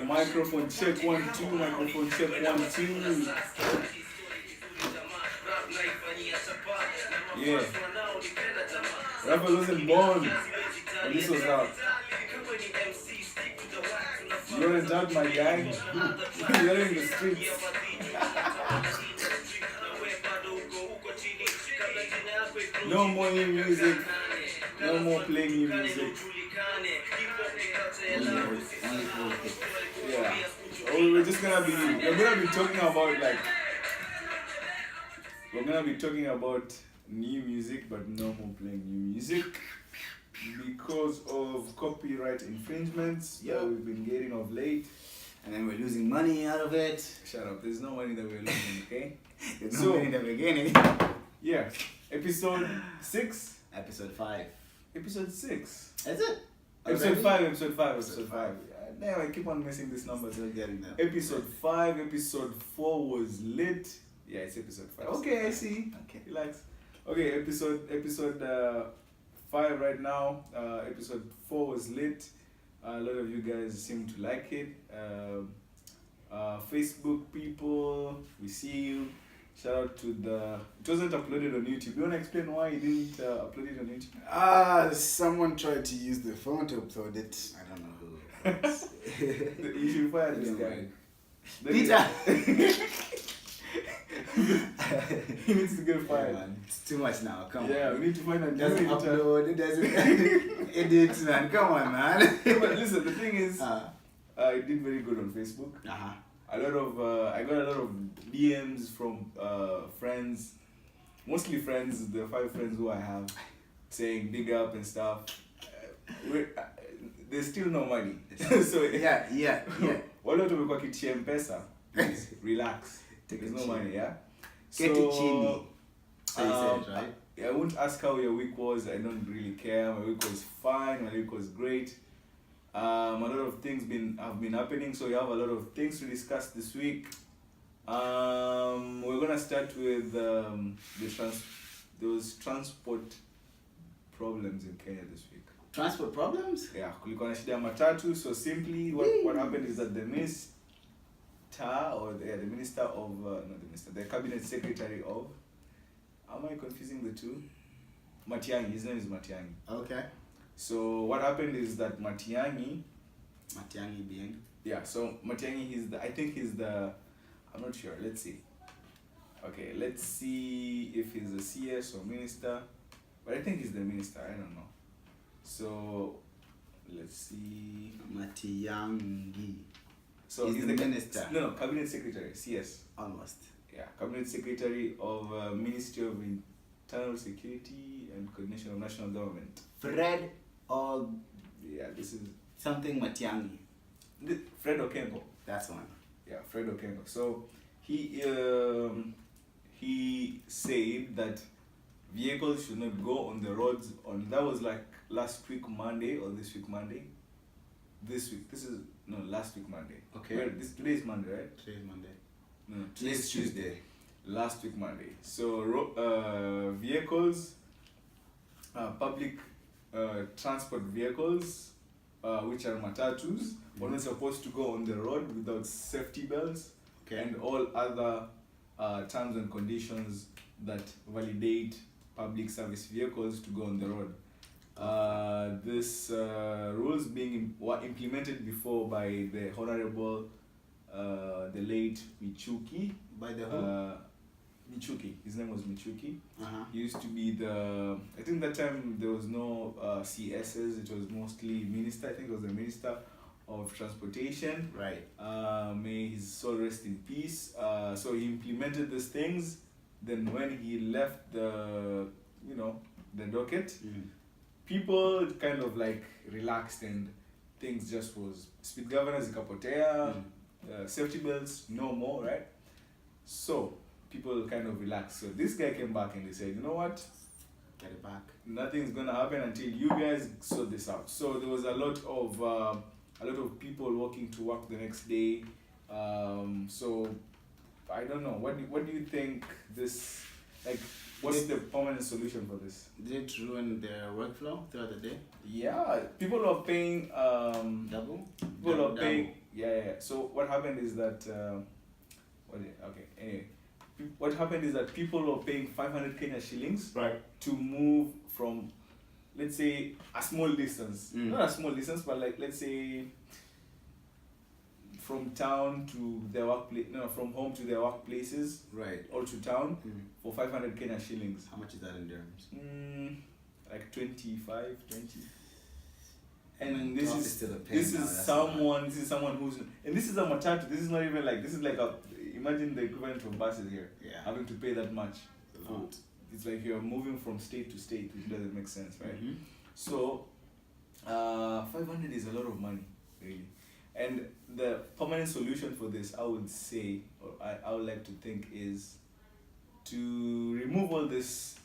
Microphone check 1 2. Microphone check 1 2. Yeah. Raphael wasn't born when this was out. You weren't out, my guy. You're in the streets. No more new music. No more playing new music. Yeah. We're gonna be talking about new music, but no more playing new music because of copyright infringements that we've been getting of late. And then we're losing money out of it. Shut up, there's no money that we're losing, okay? There's no money that we're gaining. Yeah. Episode 6? Episode 5. Episode 6. Is it? Episode 5. Damn, I keep on missing this number. Still getting them. Episode 5, episode 4 was lit. Yeah, it's episode 5. Okay, I see. Okay. Relax. Okay, episode 5 right now. Episode 4 was lit. A lot of you guys seem to like it. Facebook people, we see you. Shout out to it wasn't uploaded on YouTube. You want to explain why you didn't upload it on YouTube? Someone tried to use the phone to upload it. I don't know who. You should fire this guy. Peter! He needs to get fired. Man, it's too much now. Come on. Yeah, we need to find a doesn't upload. It doesn't edit, man. Come on, man. But listen, the thing is, I did very good on Facebook. I got a lot of DMs from friends, mostly friends, the 5 friends who I have, saying big up and stuff. There's still no money. So yeah. Wale watu wamekuwa kitia M-Pesa. Please relax. There's no money, yeah. Get it chini. So you said, right? I won't ask how your week was. I don't really care. My week was fine. My week was great. A lot of things have been happening, so we have a lot of things to discuss this week. We're gonna start with those transport problems in Kenya this week. Transport problems? Yeah, kulikuwa na shida ya matatu. So simply, what happened is that the cabinet secretary of, am I confusing the two? Matiang'i, his name is Matiang'i. Okay. So what happened is that Matiang'i being? Yeah, so Matiang'i I'm not sure, let's see. Okay, let's see if he's a CS or minister. But I think he's the minister, I don't know. So, let's see. Matiang'i. So he's the minister. No, cabinet secretary, CS. Almost. Yeah, cabinet secretary of Ministry of Internal Security and Coordination of National Government. Fred or... Yeah, this is... Something Matiang'i. Fred Okengo. That's one. Yeah, Fred Okengo. So he said that vehicles should not go on the roads that was like last week Monday or this week Monday. Last week Monday. Okay. Today is Monday, right? Today is Monday. No, today's Tuesday. Last week Monday. So vehicles, public transport vehicles, which are matatus, were not supposed to go on the road without safety belts. Okay. And all other terms and conditions that validate public service vehicles to go on the road. This rules were implemented before by the Honorable, the late Michuki. By the who? Michuki. His name was Michuki. Uh-huh. He used to be I think that time there was no CSs, it was mostly minister. I think it was the Minister of Transportation. Right. May his soul rest in peace. So he implemented these things. Then when he left the docket, people kind of like relaxed and things just was speed governors ikapotea, safety belts no more, right? So people kind of relaxed. So this guy came back and he said, you know what? Get it back. Nothing's gonna happen until you guys sort this out. So there was a lot of people walking to work the next day. So I don't know. What do you think this, like, what's the permanent solution for this? Did it ruin their workflow throughout the day? Yeah, people are paying double. People are paying Yeah. So what happened is that anyway, what happened is that people were paying 500 Kenya shillings Right. to move from, let's say, a small distance. Mm. Not a small distance, but like, let's say, from town to their workplace. No, from home to their workplaces Right. or to town Mm. for 500 Kenya shillings. How much is that in dirhams? Like 25, 20. Man, And this 12 is still a pain this now, is that's someone this is someone who's, and this is a matatu. This is not even like, this is like a, imagine the equivalent of buses here. Yeah. Having to pay that much. It's a lot. It's like you're moving from state to state, which doesn't make sense, right? Mhm. So 500 is a lot of money, really. And the permanent solution for this, I would say, or I would like to think, is to remove all this.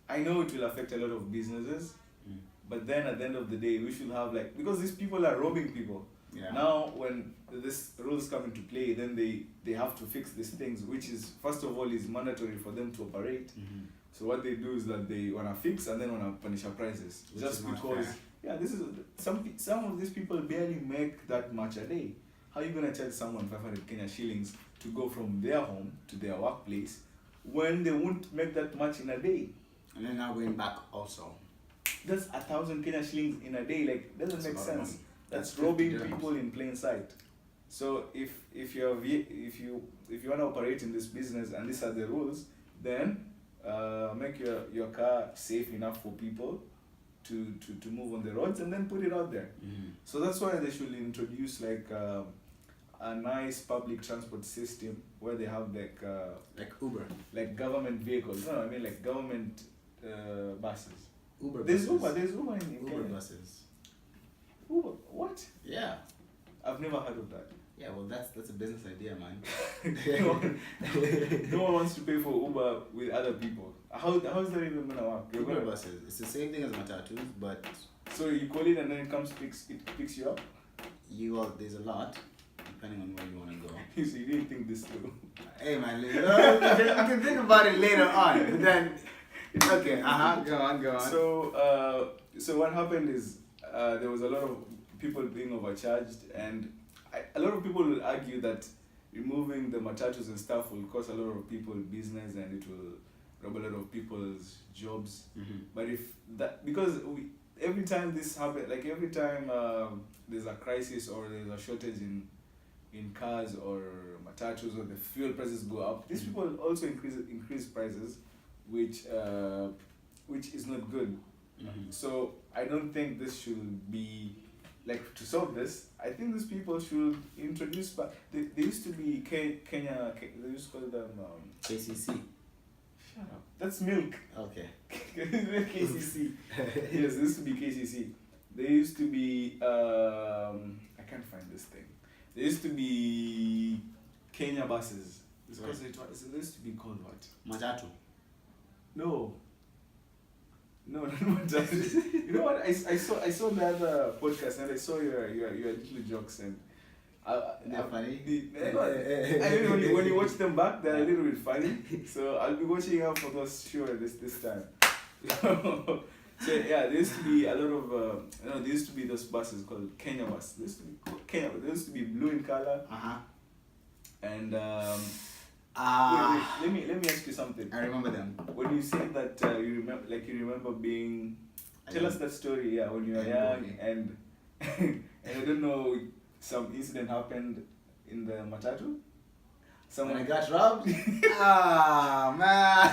I know it will affect a lot of businesses, Mm. but then at the end of the day, we should have, like, because these people are robbing people. Yeah. Now, when this rules come into play, then they have to fix these things, which is, first of all, is mandatory for them to operate. Mhm. So what they do is that they wanna fix and then wanna punish our prices, Which just is not because. fair. Yeah, this is some of these people barely make that much a day. How are you gonna charge someone 500 Kenya shillings to go from their home to their workplace when they won't make that much in a day? And then now going back also. That's 1,000 Kenya shillings in a day. Like, doesn't That's a make lot of sense. money. That's That's robbing 50 dirhams. people in plain sight. So if you want to operate in this business and these are the rules, then make your car safe enough for people to move on the roads, and then put it out there. Mhm. So that's why they should introduce like a nice public transport system where they have Like Uber. like government vehicles. No, I mean like government buses. Uber There's buses. There's Uber in Uber Kenya. buses. Uber? What? Yeah. I've never heard of that. Yeah, well that's a business idea, man. No one wants to pay for Uber with other people. How is that even gonna work? You're Uber gonna- buses. It's the same thing as matatus, but So you call it and then it picks you up. there's a lot depending on where you want to go. So you didn't think this through. Hey man, you can think about it later on, but then it's okay. Go on. So what happened is there was a lot of people being overcharged, and a lot of people will argue that removing the matatus and stuff will cost a lot of people business and it will rob a lot of people's jobs. Mm-hmm. But because every time this happens, like every time there's a crisis or there's a shortage in cars or matatus, or the fuel prices go up, these people also increase prices, which is not good. Mm-hmm. So I don't think this should be, like, to solve this. I think these people should introduce. But they used to be Kenya. They used to call them. KCC. Shut up. That's milk. Okay. KCC. Yes, they used to be KCC. They used to be. I can't find this thing. They used to be Kenya buses. It's because they used to be called what? Matatu. No, not Matatu. You know what? I saw the other podcast and I saw your little jokes and. They're funny. I mean, when you watch them back, they're a little bit funny. So I'll be watching out for those sure this time. So yeah, there used to be a lot of there used to be those buses called Kenya bus. They used to be called Kenya. They used to be blue in color. And wait, let me ask you something. I remember them. When you say that you remember being, tell us that story. Yeah, when you were young and and I don't know, some incident happened in the matatu. When I got robbed? Man.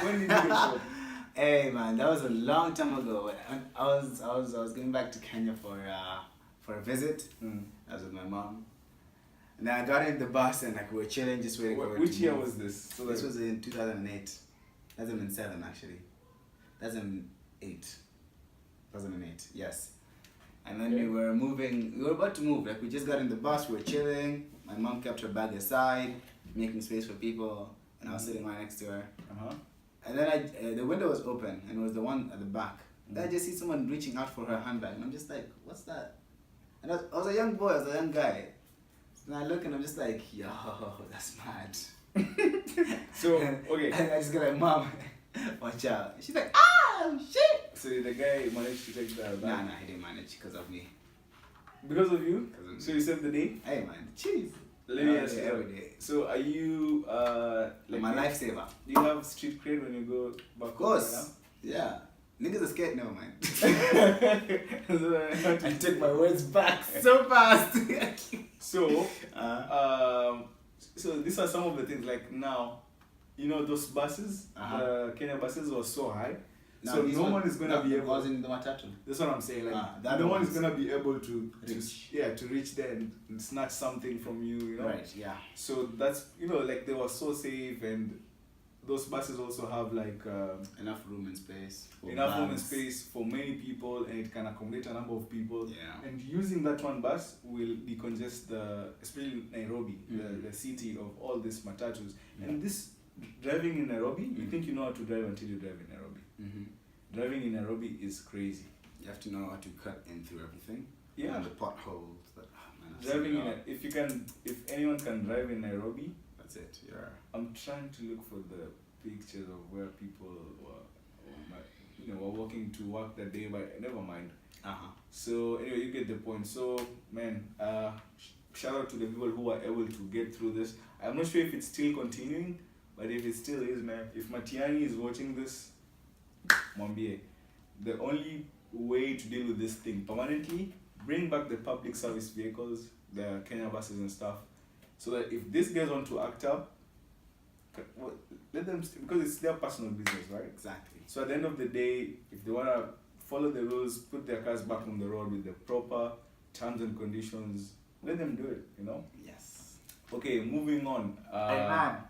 When did you get robbed? Hey man, that was a long time ago. I was going back to Kenya for a visit. I was with my mom. And then I got in the bus and like we were chilling, just waiting for her Which to year move. was this? So This was in 2008. 2007 actually. 2008. 2008, yes. And then we were about to move. Like we just got in the bus, we were chilling. My mom kept her bag aside, making space for people, and I was sitting right next to her. And then the window was open, and it was the one at the back. Then I just see someone reaching out for her handbag, and I'm just like, what's that? And I was a young boy, I was a young guy. And I look and I'm just like, yo, that's mad. So, okay. And I just go like, mom, watch out. She's like, ah, shit. So the guy managed to take the bag? Nah, he didn't manage because of me. Because of you? So you saved the day? Hey man, cheese. Let me ask you every day. So are you I'm a lifesaver. Do you have street cred when you go back Of course. Yeah. Niggas are scared. Never mind. I take my words back so fast. So, so these are some of the things like now, you know those buses, Kenya buses were so high. No, so no one is gonna be able. In the matatu. That's what I'm saying. Like no one is gonna be able to reach there and snatch something from you. You know. Right. Yeah. So that's like they were so safe, and those buses also have like enough room and space. Room and space for many people, and it can accommodate a number of people. Yeah. And using that one bus will decongest especially Nairobi, the city of all these matatus. And this driving in Nairobi, you think you know how to drive until you drive in Nairobi. Driving in Nairobi is crazy. You have to know how to cut in through everything. Yeah. And the potholes. If anyone can drive in Nairobi, that's it. Yeah. I'm trying to look for the pictures of where people were walking to work that day, but never mind. So anyway, you get the point. So man, shout out to the people who are able to get through this. I'm not sure if it's still continuing, but if it still is, man, if Matiani is watching this, Mwambie, the only way to deal with this thing permanently, bring back the public service vehicles, the Kenya buses and stuff, so that if these guys want to act up, let them, because it's their personal business, right? Exactly. So at the end of the day, if they want to follow the rules, put their cars back on the road with the proper terms and conditions, let them do it, Yes. Okay, moving on. Hey man.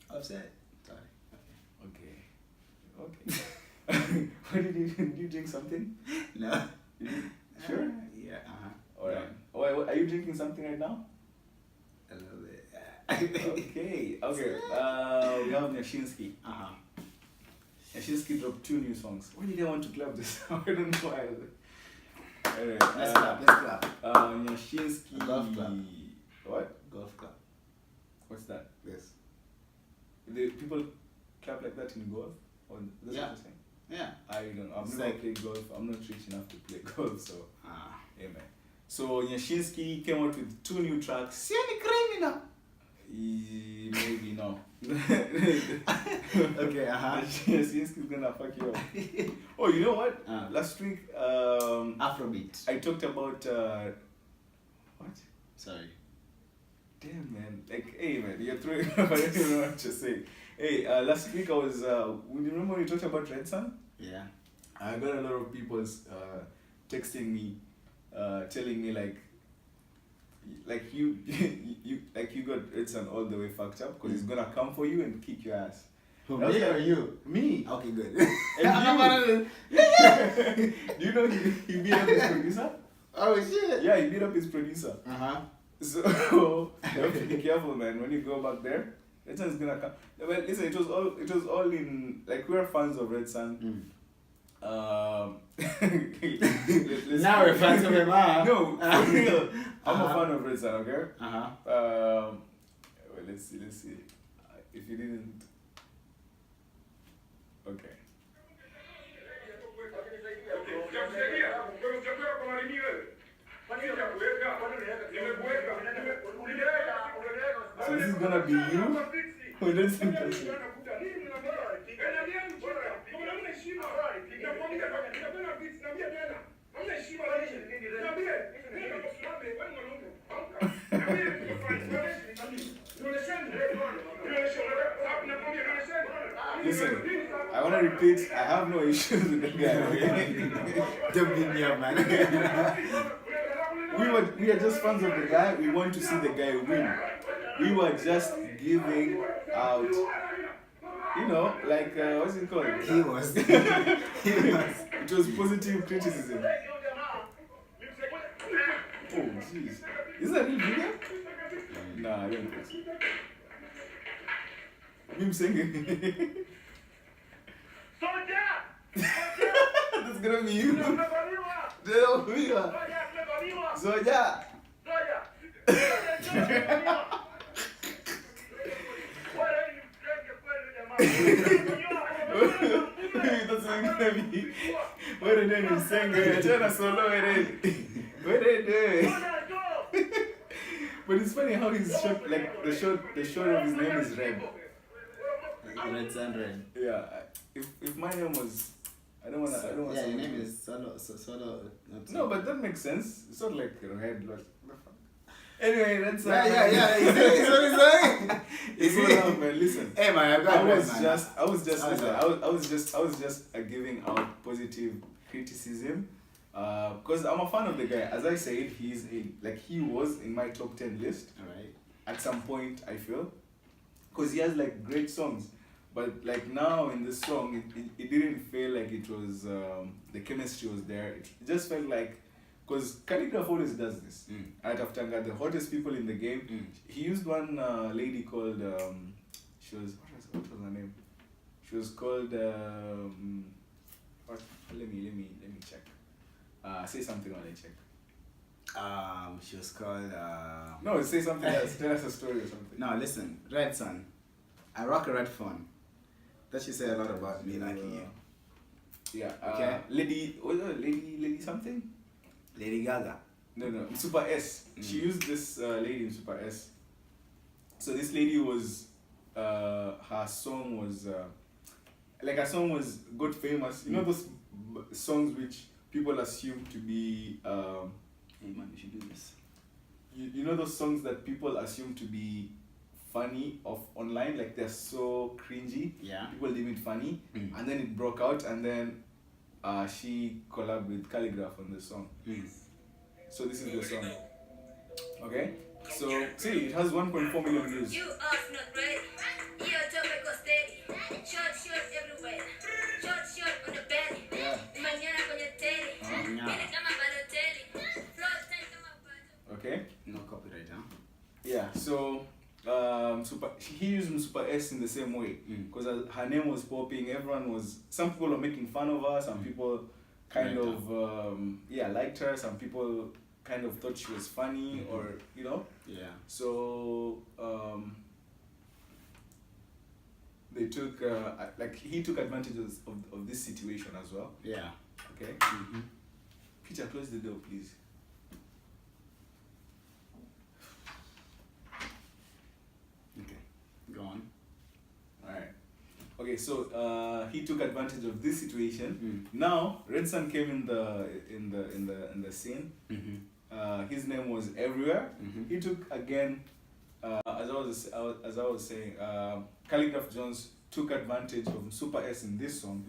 Upset. Sorry. Okay. What did you drink something? No. Sure? Yeah. Alright. Oh, are you drinking something right now? A little bit. Okay. We have Nyashinski. Nyashinski dropped 2 new songs. Why did I want to clap this? I don't know why. Let's clap. Nyashinski. Golf club. What? Golf club. What's that? Yes. The people clap like that in golf? Or that's what you're saying? Yeah. I don't know. I've never played golf. I'm not rich enough to play golf, so yeah, man. So Nyashinski came out with 2 new tracks. See any criminal? Maybe no. Okay, Nyashinski's gonna fuck you up. Oh, you know what? Last week, Afrobeat. I talked about what? Sorry. Damn, man. Like, hey, man, you're throwing up. I don't even know what to say. Hey, last week I was. You remember when we talked about Red Sun? Yeah. I got a lot of people texting me, telling me like you got Red Sun all the way fucked up because he's gonna come for you and kick your ass. Who, me or you? Me. Okay, good. And you. Do you know he beat up his producer? Oh shit. Yeah, he beat up his producer. So you have to be careful, man. When you go back there, Red Sun is gonna come. Well, listen, it was all in, like, we're fans of Red Sun. Now we're fans of him, No, for real. I'm a fan of Red Sun, okay? Well, let's see. If you didn't, okay. So this is gonna be you? Who doesn't listen? Listen, I want to repeat, I have no issues with the guy. Don't beat me up, man. We are just fans of the guy. We want to see the guy win. We were just giving out, like, what's it called? He was. It was positive criticism. Oh, jeez. Is that a real video? Nah, I don't think so. Him singing. Sojaa! That's gonna be you. Sojaa! That's gonna be. What a name is saying, tena solo already. But it's funny how he's short, like the short of his name is Red. Red Sun Red. Yeah. If my name was, I don't wanna. Yeah, your name is Solo. No, but that makes sense. It's not like Red. Anyway, that's yeah. Is what he's saying? It's what up, man. Listen. Hey man, I was just giving out positive criticism. Because I'm a fan of the guy. As I said, he was in my top 10 list. Alright. At some point, I feel. Because he has like great songs. But like now in this song, it didn't feel like it was, the chemistry was there. It just felt like, because Calligraph always does this. Right after the hottest people in the game, he used one lady called, what was her name? She was called, let me check. Say something while I check. She was called. No, say something else. Tell us a story or something. No, listen, Red Sun. I rock a red phone. That should say a lot about me liking you. Yeah. Okay. Lady something? Lady Gaga. No. Super S. She used this lady in Super S. So this lady was, her song was, got famous. You know those songs which people assume to be, hey man, you should do this. You know those songs that people assume to be funny online, like they're so cringy. Yeah. People deem it funny, and then it broke out, and then she collabed with Calligraph on the song. So this is the song. Okay. So see, it has 1.4 million views. You off not ready. Your topic was steady. Short everywhere. Short on the belly. Yeah. Mañana con your telly. Viene kama Balotelli. Flow time kama Balotelli. Okay. No copyright, huh? Yeah. So he used Super S in the same way because her name was popping. Some people were making fun of her. Some people kind of liked her. Some people kind of thought she was funny, or Yeah. So they took he took advantage of this situation as well. Yeah. Okay. Peter, close the door, please. Okay. Go on. All right. Okay, so he took advantage of this situation. Now Red Sun came in the scene. His name was everywhere. He took again, as I was saying, Calligraph Jones took advantage of Super S in this song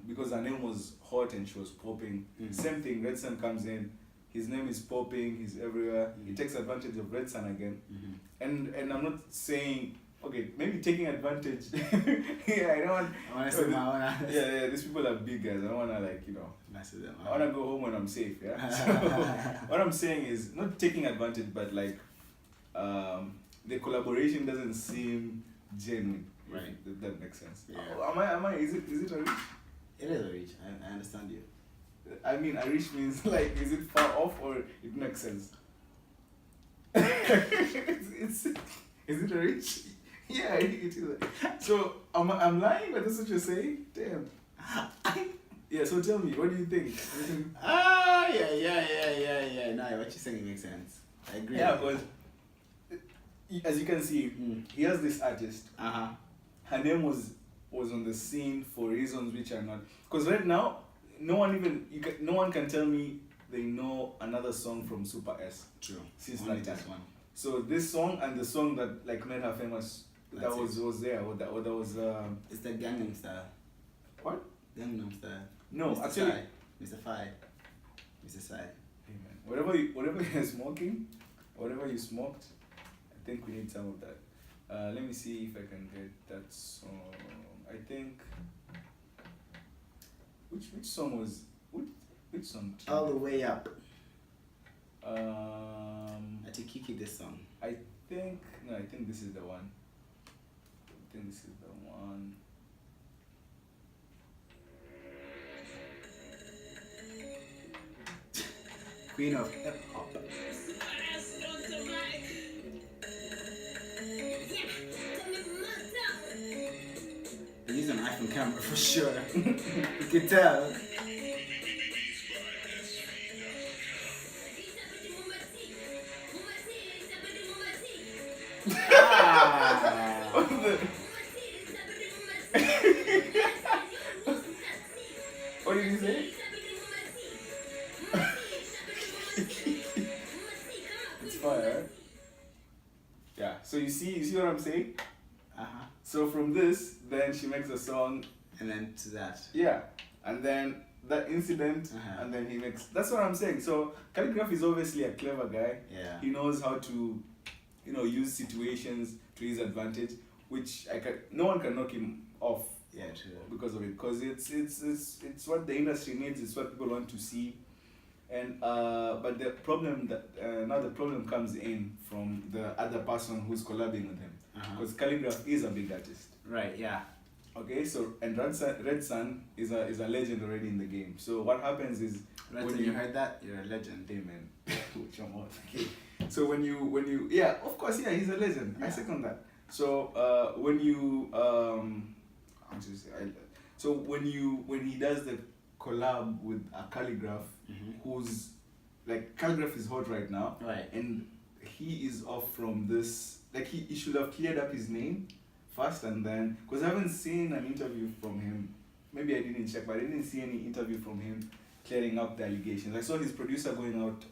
because her name was hot and she was popping. Same thing. Red Sun comes in. His name is popping. He's everywhere. He takes advantage of Red Sun again. And I'm not saying. Okay, maybe taking advantage. Yeah, I don't want. I want to say Yeah, these people are big guys. I don't want to mess with them. I want to go home when I'm safe. Yeah. So what I'm saying is not taking advantage, but the collaboration doesn't seem genuine. Right. If that makes sense. Yeah. Am I? Is it a reach? It is a reach. I understand you. I mean, a reach means is it far off or it makes sense? Is it a reach? Yeah, it is. So I'm lying, but that's what you're saying. Damn. Yeah. So tell me, what do you think? Yeah. No, what you're saying makes sense. I agree. Yeah, because as you can see, he has this artist. Her name was on the scene for reasons which are not. Because right now, no one can tell me they know another song from Super S. True. Since Only that time. this one. So this song and the song that made her famous, That's was there. Or that was. It's the Gangnam Style. What? Gangnam Style. No, Mr. actually. Sai. Mr. Sai. Mr. Sai. Hey man, whatever you're smoking, whatever you smoked, I think we need some of that. Let me see if I can get that song. I think. Which song was which song? All the Way Up. I Kiki this song. I think this is the one. Queen of Hip Hop. They use an iPhone camera for sure. You can tell. Ah. What did he say? It's fire, right? Yeah. So you see what I'm saying? Uh-huh. So from this, then she makes a song. And then to that. Yeah. And then that incident, and then he makes. That's what I'm saying. So Calligraph is obviously a clever guy. Yeah. He knows how to, use situations to his advantage, which no one can knock him off. Yeah, true. Because of it, because it's what the industry needs. It's what people want to see, and but the problem now the problem comes in from the other person who's collabing with him, because Calligraph is a big artist. Right. Yeah. Okay, so and Red Sun is a legend already in the game. So what happens is When you heard that, you're a legend. hey man, watch your mouth. Okay. So when you yeah, of course, yeah, he's a legend. Yeah. I second that. So when you so when he does the collab with a Calligraph, who's like Calligraph is hot right now, Right. and he is off from this. Like he should have cleared up his name first, and then because I haven't seen an interview from him. Maybe I didn't check, but I didn't see any interview from him clearing up the allegations. I saw his producer going out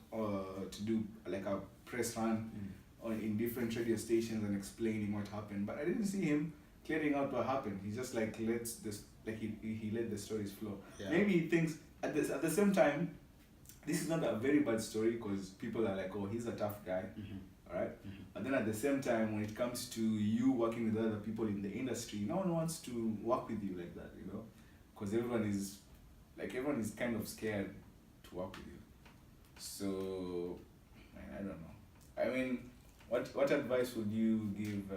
to do like a press run in different radio stations and explaining what happened, but I didn't see him clearing out what happened. He just like lets this he let the stories flow. Yeah. Maybe he thinks at the same time, this is not a very bad story because people are like, oh, he's a tough guy, alright. But then at the same time, when it comes to you working with other people in the industry, no one wants to work with you like that, because everyone is kind of scared to work with you. So I don't know. I mean, what advice would you give?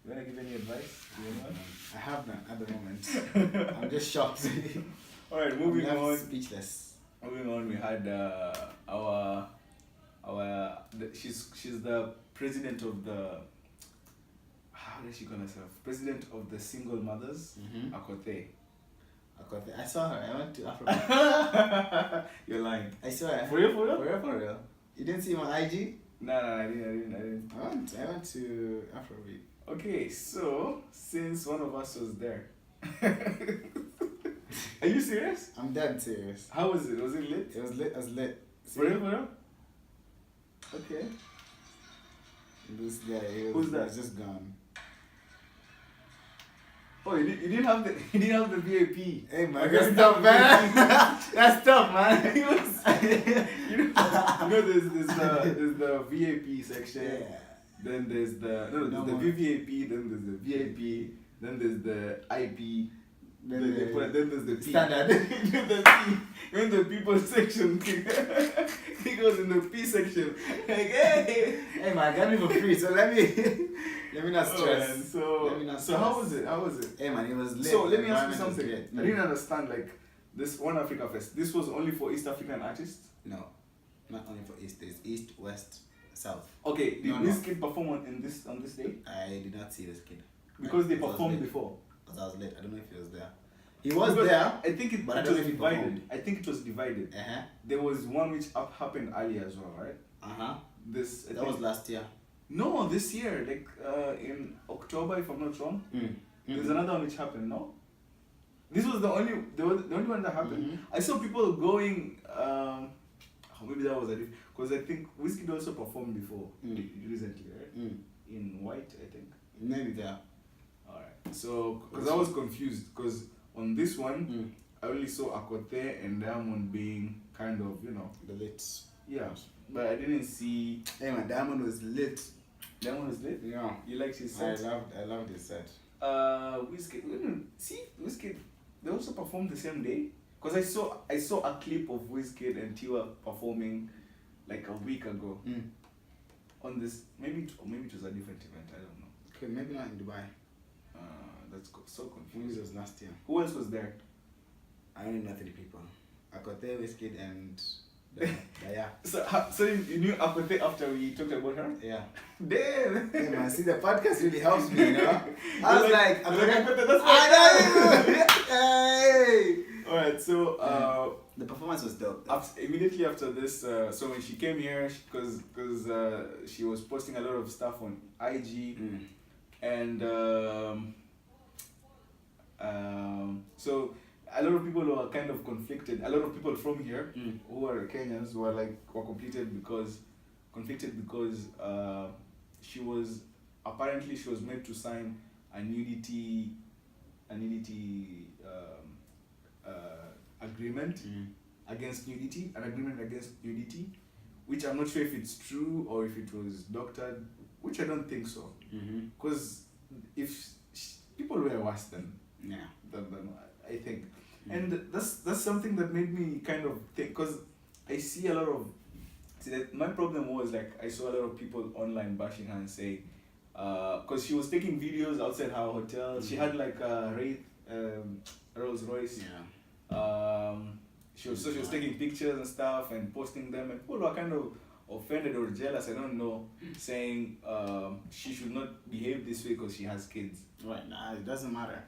You wanna give any advice to anyone? I have none at the moment. I'm just shocked. All right, moving I'm on. Speechless. Moving on, we had she's the president of the, how does she call herself? President of the single mothers, Akothee. I saw her. I went to Africa. You're lying. I swear. For real? For real. You didn't see my IG? No, I didn't. I went to Afrobeat. Okay, so since one of us was there, are you serious? I'm dead serious. How was it? Was it lit? It was lit as lit. For real? Okay. This guy, Who's that? He's just gone. Oh, you didn't have the VIP. Hey man, Okay, that's tough, man. That's tough, man. He was, there's the VIP section. Yeah. Then there's the the VVIP. Then there's the VIP. Then there's the IP. Then there's the P. Standard. Then the P. When the people section, he goes in the P section. Like, hey, Hey man, get me for free. So let me not stress. man, Let me not so how was it? Hey man, it was lit. So let me ask you Environment was something. great. I didn't understand this One Africa Fest. This was only for East African artists. No, not only for East. There's East, West, South. Okay, did No. Wizkid perform on this day? I did not see this kid. Because they I was performed late. before. Because I was late. I don't know if he was there. He was Because there. I think it but I was don't know if he divided. performed. I think it was divided. There was one which happened earlier as well, right? This That was last year. No, this year, like in October, if I'm not wrong. There's another one which happened. No, this was the only one that happened. I saw people going. Maybe that was a different, because I think Wizkid also performed before recently, right? In white, I think. Maybe there. Alright. So, because I was confused, because on this one, I only saw Akothee and Diamond being kind of, The lit. yeah. But I didn't see. Hey man, Diamond was lit. Diamond was lit? Yeah. You liked his set? I loved his set. Wizkid. Wizkid, they also performed the same day. Because I saw a clip of Wizkid and Tiwa performing like a week ago. On this, maybe it was a different event, I don't know. Okay, maybe not in Dubai. That's so Maybe confusing. it was last year. Who else was there? I don't know 30 people. Akothee, Wizkid, and Yeah. So you knew after we talked about her? Yeah. Damn. Hey man, see the podcast really helps me, you know? I was like, hey! Alright, so the performance was dope. immediately after this, so when she came here, because she was posting a lot of stuff on IG, and so a lot of people were kind of conflicted. A lot of people from here who are Kenyans were conflicted because she was made to sign a nudity agreement against nudity, an agreement against nudity, which I'm not sure if it's true or if it was doctored, which I don't think so, because if people were worse than I think, and that's something that made me kind of think, because I see a lot of my problem was I saw a lot of people online bashing her and say, because she was taking videos outside her hotel. She had a Wraith Rolls Royce. She was taking pictures and stuff and posting them, and people were kind of offended or jealous, I don't know, saying she should not behave this way because she has kids. Right, nah, it doesn't matter.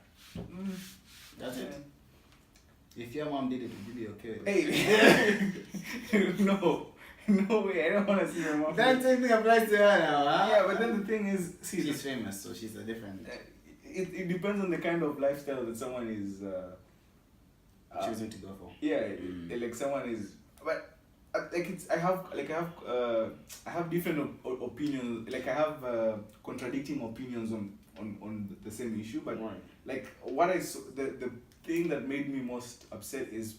That's it. If your mom did it, would you be okay with it? Hey, no way, I don't want to see your mom. That same thing applies to her now, huh? Yeah, but then the thing is, she's famous, so she's a different... It depends on the kind of lifestyle that someone is choosing to go for. Yeah, like someone is, but I have different opinions. Like I have contradicting opinions on the same issue. But like what I saw, the thing that made me most upset is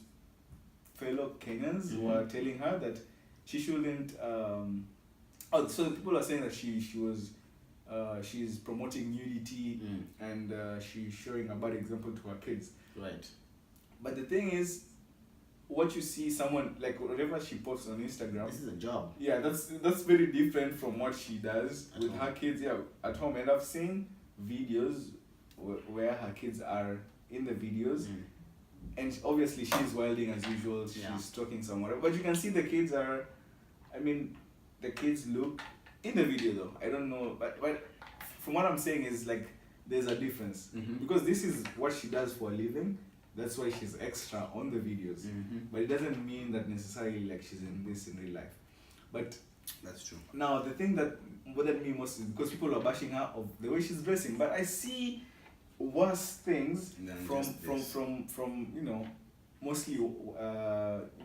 fellow Kenyans were telling her that she shouldn't. So people are saying that she's promoting nudity and she's showing a bad example to her kids. Right. But the thing is, what you see someone, like whatever she posts on Instagram, this is a job. Yeah, that's very different from what she does with her kids. Yeah, at home. And I've seen videos where her kids are in the videos, and obviously she's wilding as usual. She's talking somewhere, but you can see the kids are. I mean, the kids look in the video though. I don't know, but from what I'm saying is there's a difference because this is what she does for a living. That's why she's extra on the videos. But it doesn't mean that necessarily she's in this in real life. But that's true. Now the thing that bothered me most is because people are bashing her of the way she's dressing. But I see worse things from mostly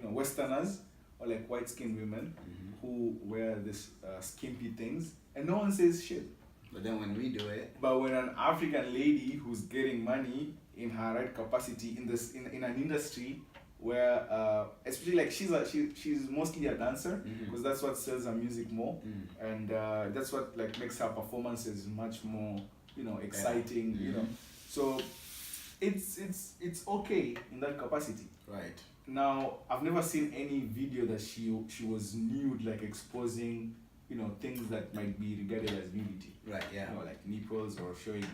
Westerners or white skinned women who wear this skimpy things, and no one says shit. But then when we do it, but when an African lady who's getting money in her right capacity in an industry where especially she's mostly a dancer because that's what sells her music more, and that's what makes her performances much more exciting. So it's okay in that capacity. Right. Now I've never seen any video that she was nude, exposing things that might be regarded as nudity. Right, yeah. Like nipples or showing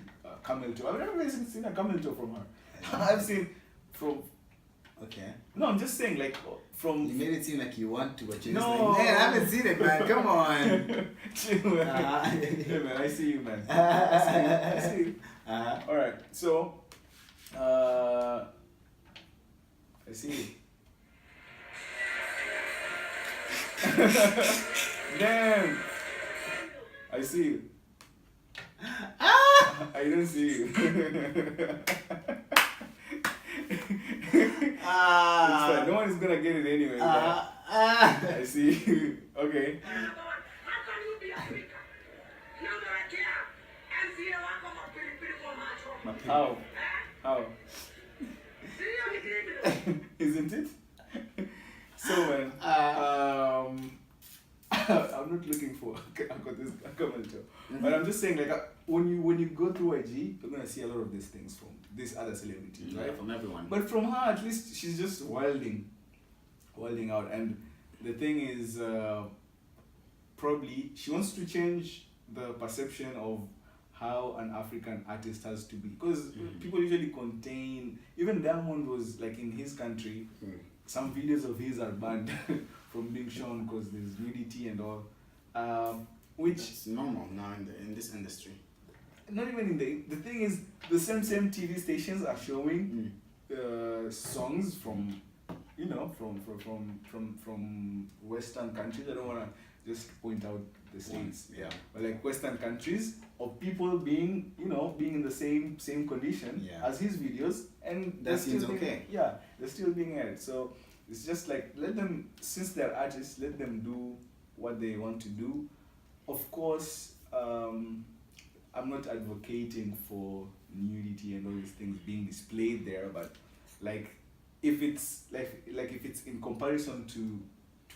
camel toe. I've never seen a camel toe from her. I've seen from... Okay. No, I'm just saying from... You made it seem like you want to, but you're no. just man, I haven't seen it, man. Come on. Chill, man. Hey, man, I see you, man. I see you. Alright, so... I see you. Damn! I see you. I don't see you. It's fine. No one is gonna get it anyway. I see you. Okay. How can you be African? Now that I care, and see how I come How? Isn't it? So man, I'm not looking for this comment, but I'm just saying when you go through IG, you're gonna see a lot of these things from these other celebrities, right? From everyone. But from her, at least she's just wilding out, and the thing is, probably she wants to change the perception of how an African artist has to be, because people usually contain. Even Diamond was in his country. Some videos of his are banned from being shown because there's nudity and all, which It's normal now in this industry. not even in the thing is the same TV stations are showing songs from from Western countries. I don't wanna just point out the states, Yeah. but like Western countries of people being being in the same condition Yeah. as his videos, and That they're still seems being, okay. yeah, they're still being aired. So it's just like let them, since they're artists, let them do what they want to do. Of course, I'm not advocating for nudity and all these things being displayed there, but like if it's like if it's in comparison to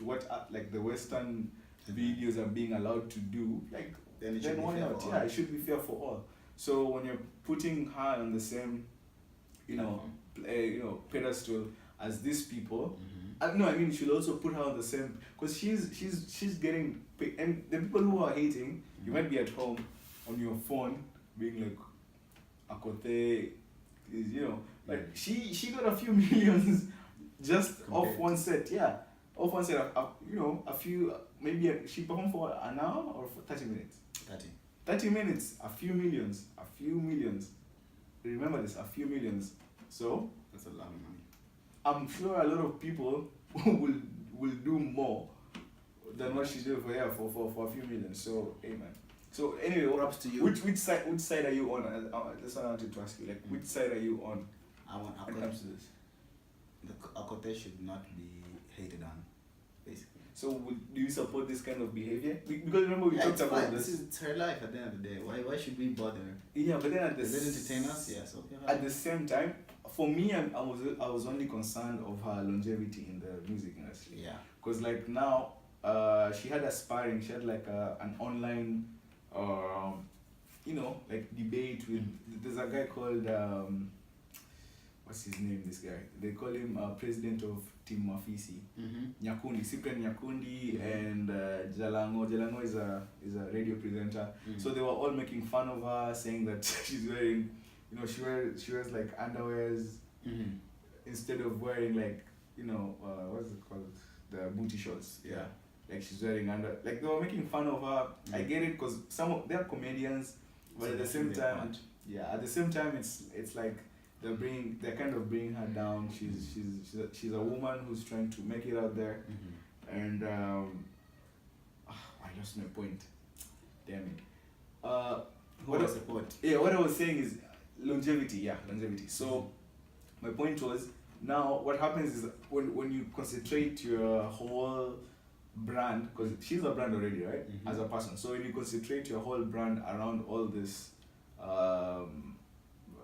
what like the Western videos are being allowed to do, like Then it should then be why fair not? for Yeah, all. it should be fair for all. So when you're putting her on the same, pedestal as these people, no, I mean you should also put her on the same, because she's getting paid, and the people who are hating, you might be at home on your phone being like, Akote is like she got a few millions just off Compared. one set, off one set, a few, maybe she performed for an hour or for 30 minutes. 30 minutes, a few millions. Remember this, a few millions. So That's a lot of money. I'm sure a lot of people will do more than what she did for a few million. So amen. So anyway, Props to you. Which side are you on? That's what I wanted to ask you. Like, which side are you on I want when it comes to this? the Akote should not be hated on, basically. So do you support this kind of behavior? Because remember we talked it's about fine. this. It's her life at the end of the day. Why should we bother? Yeah, but then Does it entertain us? Yes. Okay. At the same time, for me, I was only concerned of her longevity in the music industry. Yeah. Because like now, she had like an online, like debate with. There's a guy called what's his name? This guy. They call him president of Team Mafisi. Nyakundi, Cyprian Nyakundi, and Jalango. Jalango is a radio presenter. So they were all making fun of her, saying that she's wearing, she wears like underwears instead of wearing like, what's it called, the booty shorts. Yeah. Like she's wearing like they were making fun of her. I get it because they're comedians, but So at the that's same their time, point. at the same time, it's like they're kind of bringing her down. She's a woman who's trying to make it out there, and I lost my point. Damn it. What was the point? Yeah, what I was saying is longevity. Yeah, longevity. So my point was, now what happens is when you concentrate your whole brand, because she's a brand already, right? As a person. So when you concentrate your whole brand around all this,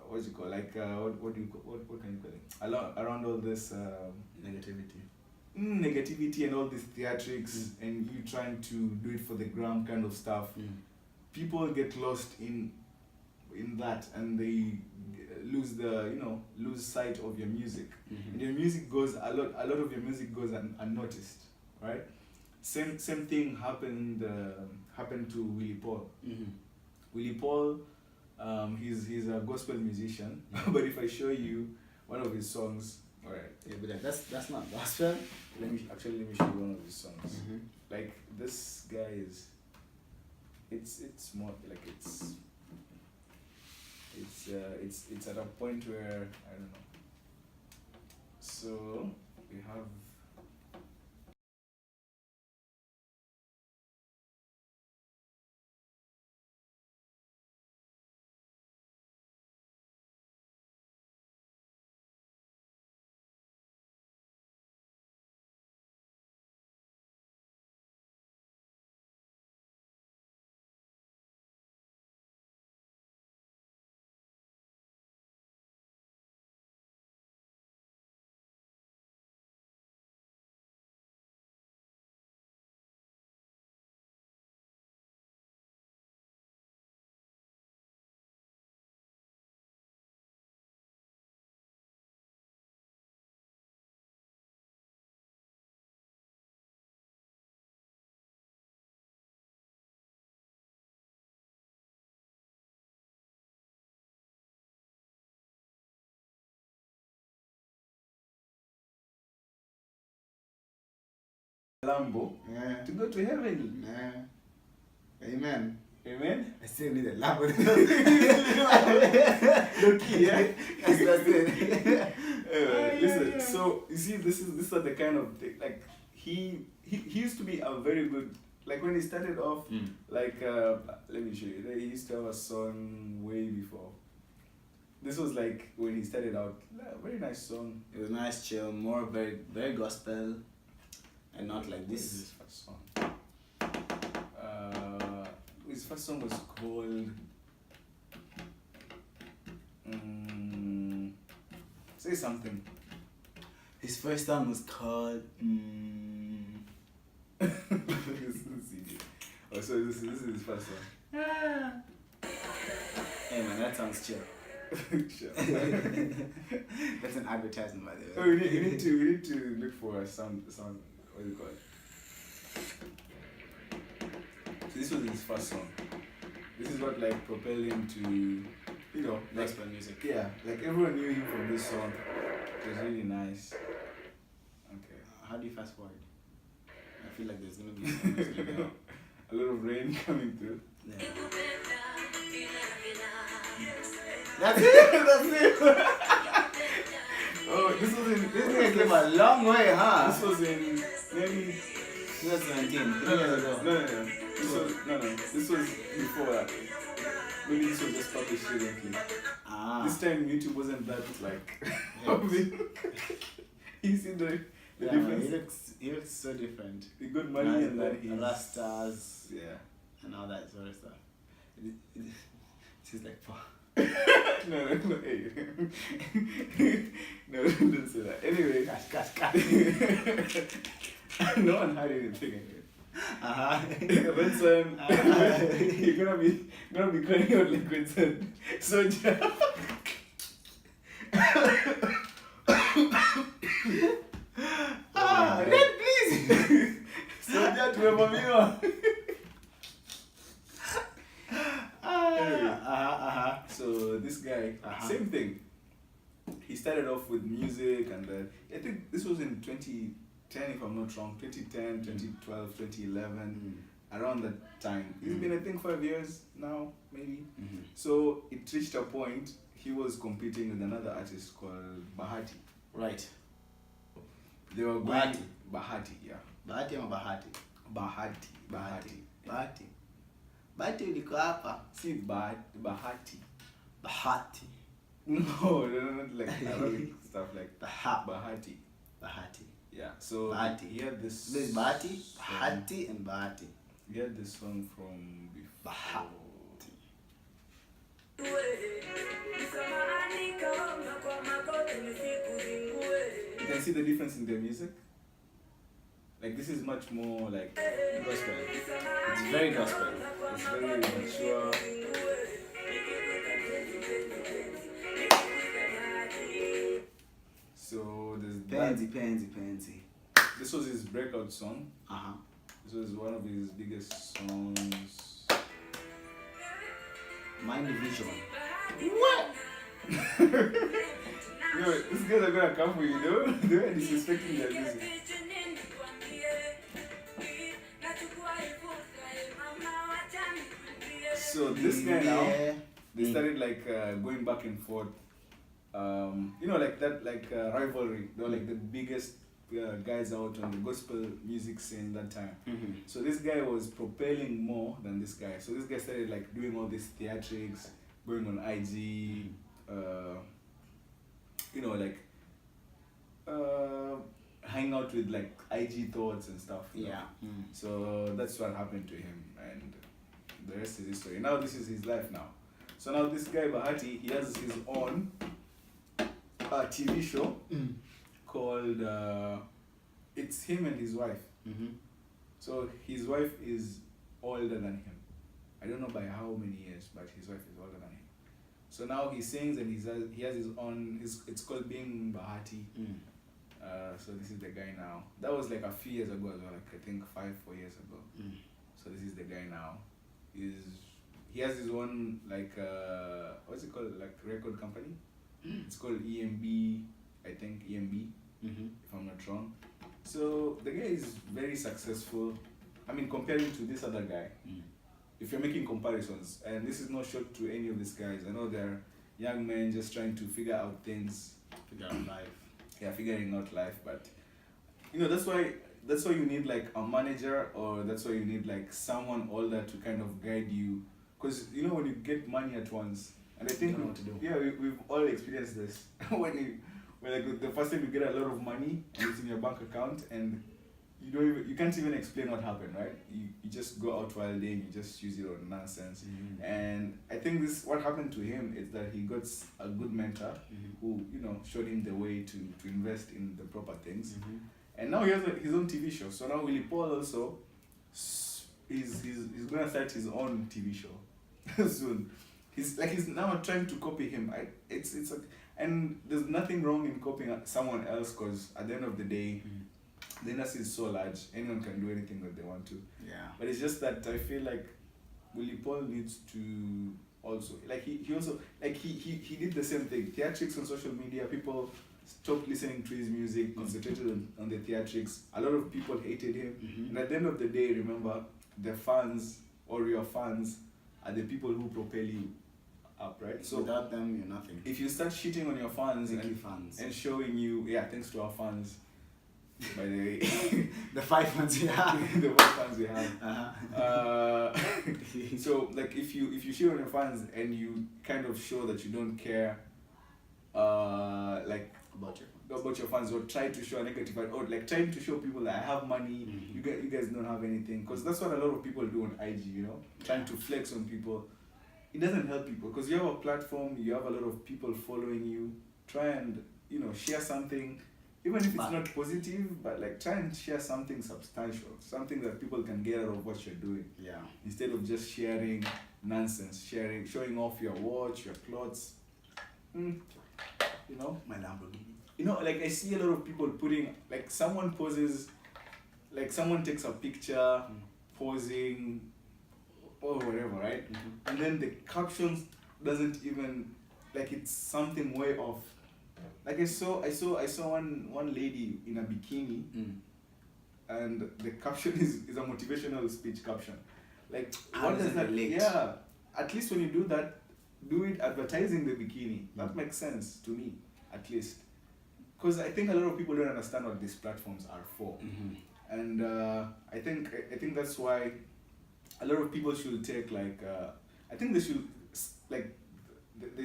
what's it called? Like what can you call it? Around all this negativity and all these theatrics, and you trying to do it for the gram kind of stuff. People get lost in that, and they lose sight of your music. And your music goes a lot of your music goes unnoticed, right? Same thing happened to Willy Paul. Willy Paul, he's a gospel musician, but if I show you one of his songs, alright. Yeah, but like, that's not gospel. Let me show you one of his songs. Like this guy is, it's more like it's at a point where I don't know. So we have Lambo Yeah. to go to heaven. Yeah. Amen. Amen. I still need a Lambo. Look here. That's it. Listen, so you see, these are the kind of thing, like he used to be a very good, like when he started off, like let me show you. He used to have a song way before. This was like when he started out, a very nice song. It was nice, chill, more very, very gospel, and not like This is this. his first song. His first song was called. Say something. His first song was called. Oh, so this is his first song. Hey man, that sounds chill. Sure. That's an advertisement, by the Oh, way. we need to look for a sound. What do you call it? So this was his first song. This is what like propelled him to, you know, like Gospel music. yeah, like everyone knew him from this song. It was really nice. Okay. How do you fast forward? I feel like there's gonna be so much going on. A lot of rain coming through. Yeah. That's it. That's it. Oh, this was in. This guy came a long way, huh? This was in maybe. 2017. 3 No, years ago. no. This was before that. Maybe this was just published recently. Ah. This time YouTube wasn't that like. Yes. You see the Yeah, difference? he looks so different. He got money and then he's Rastas yeah. and all that sort of stuff. She's like, fuck. No, hey. No, don't say that. Anyway, no one had anything anyway. Vincent, you're gonna be crying out like Vincent. Sojaa. Red, please. Sojaa tumevamiwa. So this guy, same thing. He started off with music and I think this was in 2010 if I'm not wrong, 2010, 2012, 2011, around that time. It's been I think 5 years now, maybe. So it reached a point he was competing with another artist called Bahati. Right. They were going Bahati, yeah. Bahati ama Bahati? Bahati. Bahati uliko hapa. See Bahati. Bahati. No, not like Arabic stuff like Bahati. Bahati. Yeah, so Bahati. he had this. There's Bahati, song- Bahati, and Bahati. He had this song from before. Bahati. You can see the difference in their music. Like this is much more like Gospel. It's very gospel. it's very mature. So there's that. Pansy. This was his breakout song. Uh-huh. This was one of his biggest songs. Mind the visual. What? Yo, these guys are gonna come for you, though. They're disrespecting their music. So this guy now, they started like going back and forth. You know, like that, like rivalry. They were like the biggest guys out on the gospel music scene that time. So this guy was propelling more than this guy. So this guy started like doing all these theatrics, going on IG, you know, like hang out with like IG thoughts and stuff. you know. Yeah. So that's what happened to him, and the rest is history. Now this is his life now. So now this guy Bahati, he has his own TV show called it's him and his wife. So his wife is older than him. I don't know by how many years, but his wife is older than him. So now he sings and he has his own. It's called Being Bahati. So this is the guy now. That was like a few years ago as well. Like I think 4 years ago. So this is the guy now. He has his own like what's it called, like record company. It's called EMB. I think EMB. If I'm not wrong. So the guy is very successful. I mean, comparing to this other guy, if you're making comparisons, and this is not short to any of these guys. I know they're young men just trying to figure out things. Figure out life. Yeah, figuring out life. But you know, that's why you need like a manager, or that's why you need like someone older to kind of guide you. Because you know, when you get money at once, and I think You don't know what to do. yeah, we've all experienced this. when like the first time you get a lot of money and it's in your bank account, and you can't even explain what happened, right? You just go out while day and you just use it on nonsense. And I think what happened to him is that he got a good mentor who, you know, showed him the way to invest in the proper things. And now he has his own TV show. So now Willy Paul also he's gonna start his own TV show soon. He's now trying to copy him. And there's nothing wrong in copying someone else, because at the end of the day, the industry is so large, anyone can do anything that they want to. Yeah. But it's just that I feel like Willy Paul needs to also, like he also, like he did the same thing. Theatrics on social media, people stopped listening to his music, concentrated on the theatrics. A lot of people hated him. And at the end of the day, remember, the fans or your fans are the people who propel you up, right? So without them, you're nothing. if you start shitting on your fans Fans. and showing you, yeah, thanks to our fans, by the way, The 5 months you have. the one fans we have. So like if you shit on your fans and you kind of show that you don't care, like about your fans, or try to show a negative, or like trying to show people that I have money, you guys don't have anything, because that's what a lot of people do on IG, you know, trying to flex on people. It doesn't help people, because you have a platform, you have a lot of people following you. Try and, you know, share something, even if it's not positive, but like try and share something substantial, something that people can get out of what you're doing. Yeah. Instead of just sharing nonsense, showing off your watch, your clothes. You know? My Lamborghini. You know, like I see a lot of people putting, like someone poses, like someone takes a picture, posing, or whatever, right? And then the captions doesn't even, like it's something way off. Like I saw one lady in a bikini, and the caption is a motivational speech caption. Like, what does that relate? Yeah, at least when you do that, do it advertising the bikini. That makes sense to me, at least. Because I think a lot of people don't understand what these platforms are for. And I think that's why a lot of people should take like, I think they should, like,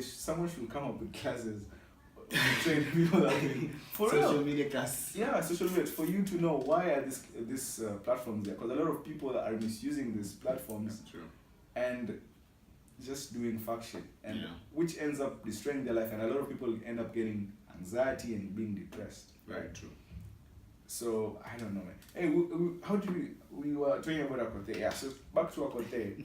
someone should come up with classes train people that for social real. media class. Yeah, social media, for you to know why are these platforms there, because a lot of people are misusing these platforms. That's true. And just doing fuck shit, and which ends up destroying their life, and a lot of people end up getting anxiety and being depressed. Very true. So I don't know, man. Hey, how do we were talking about Akote? Yeah, so back to Akote.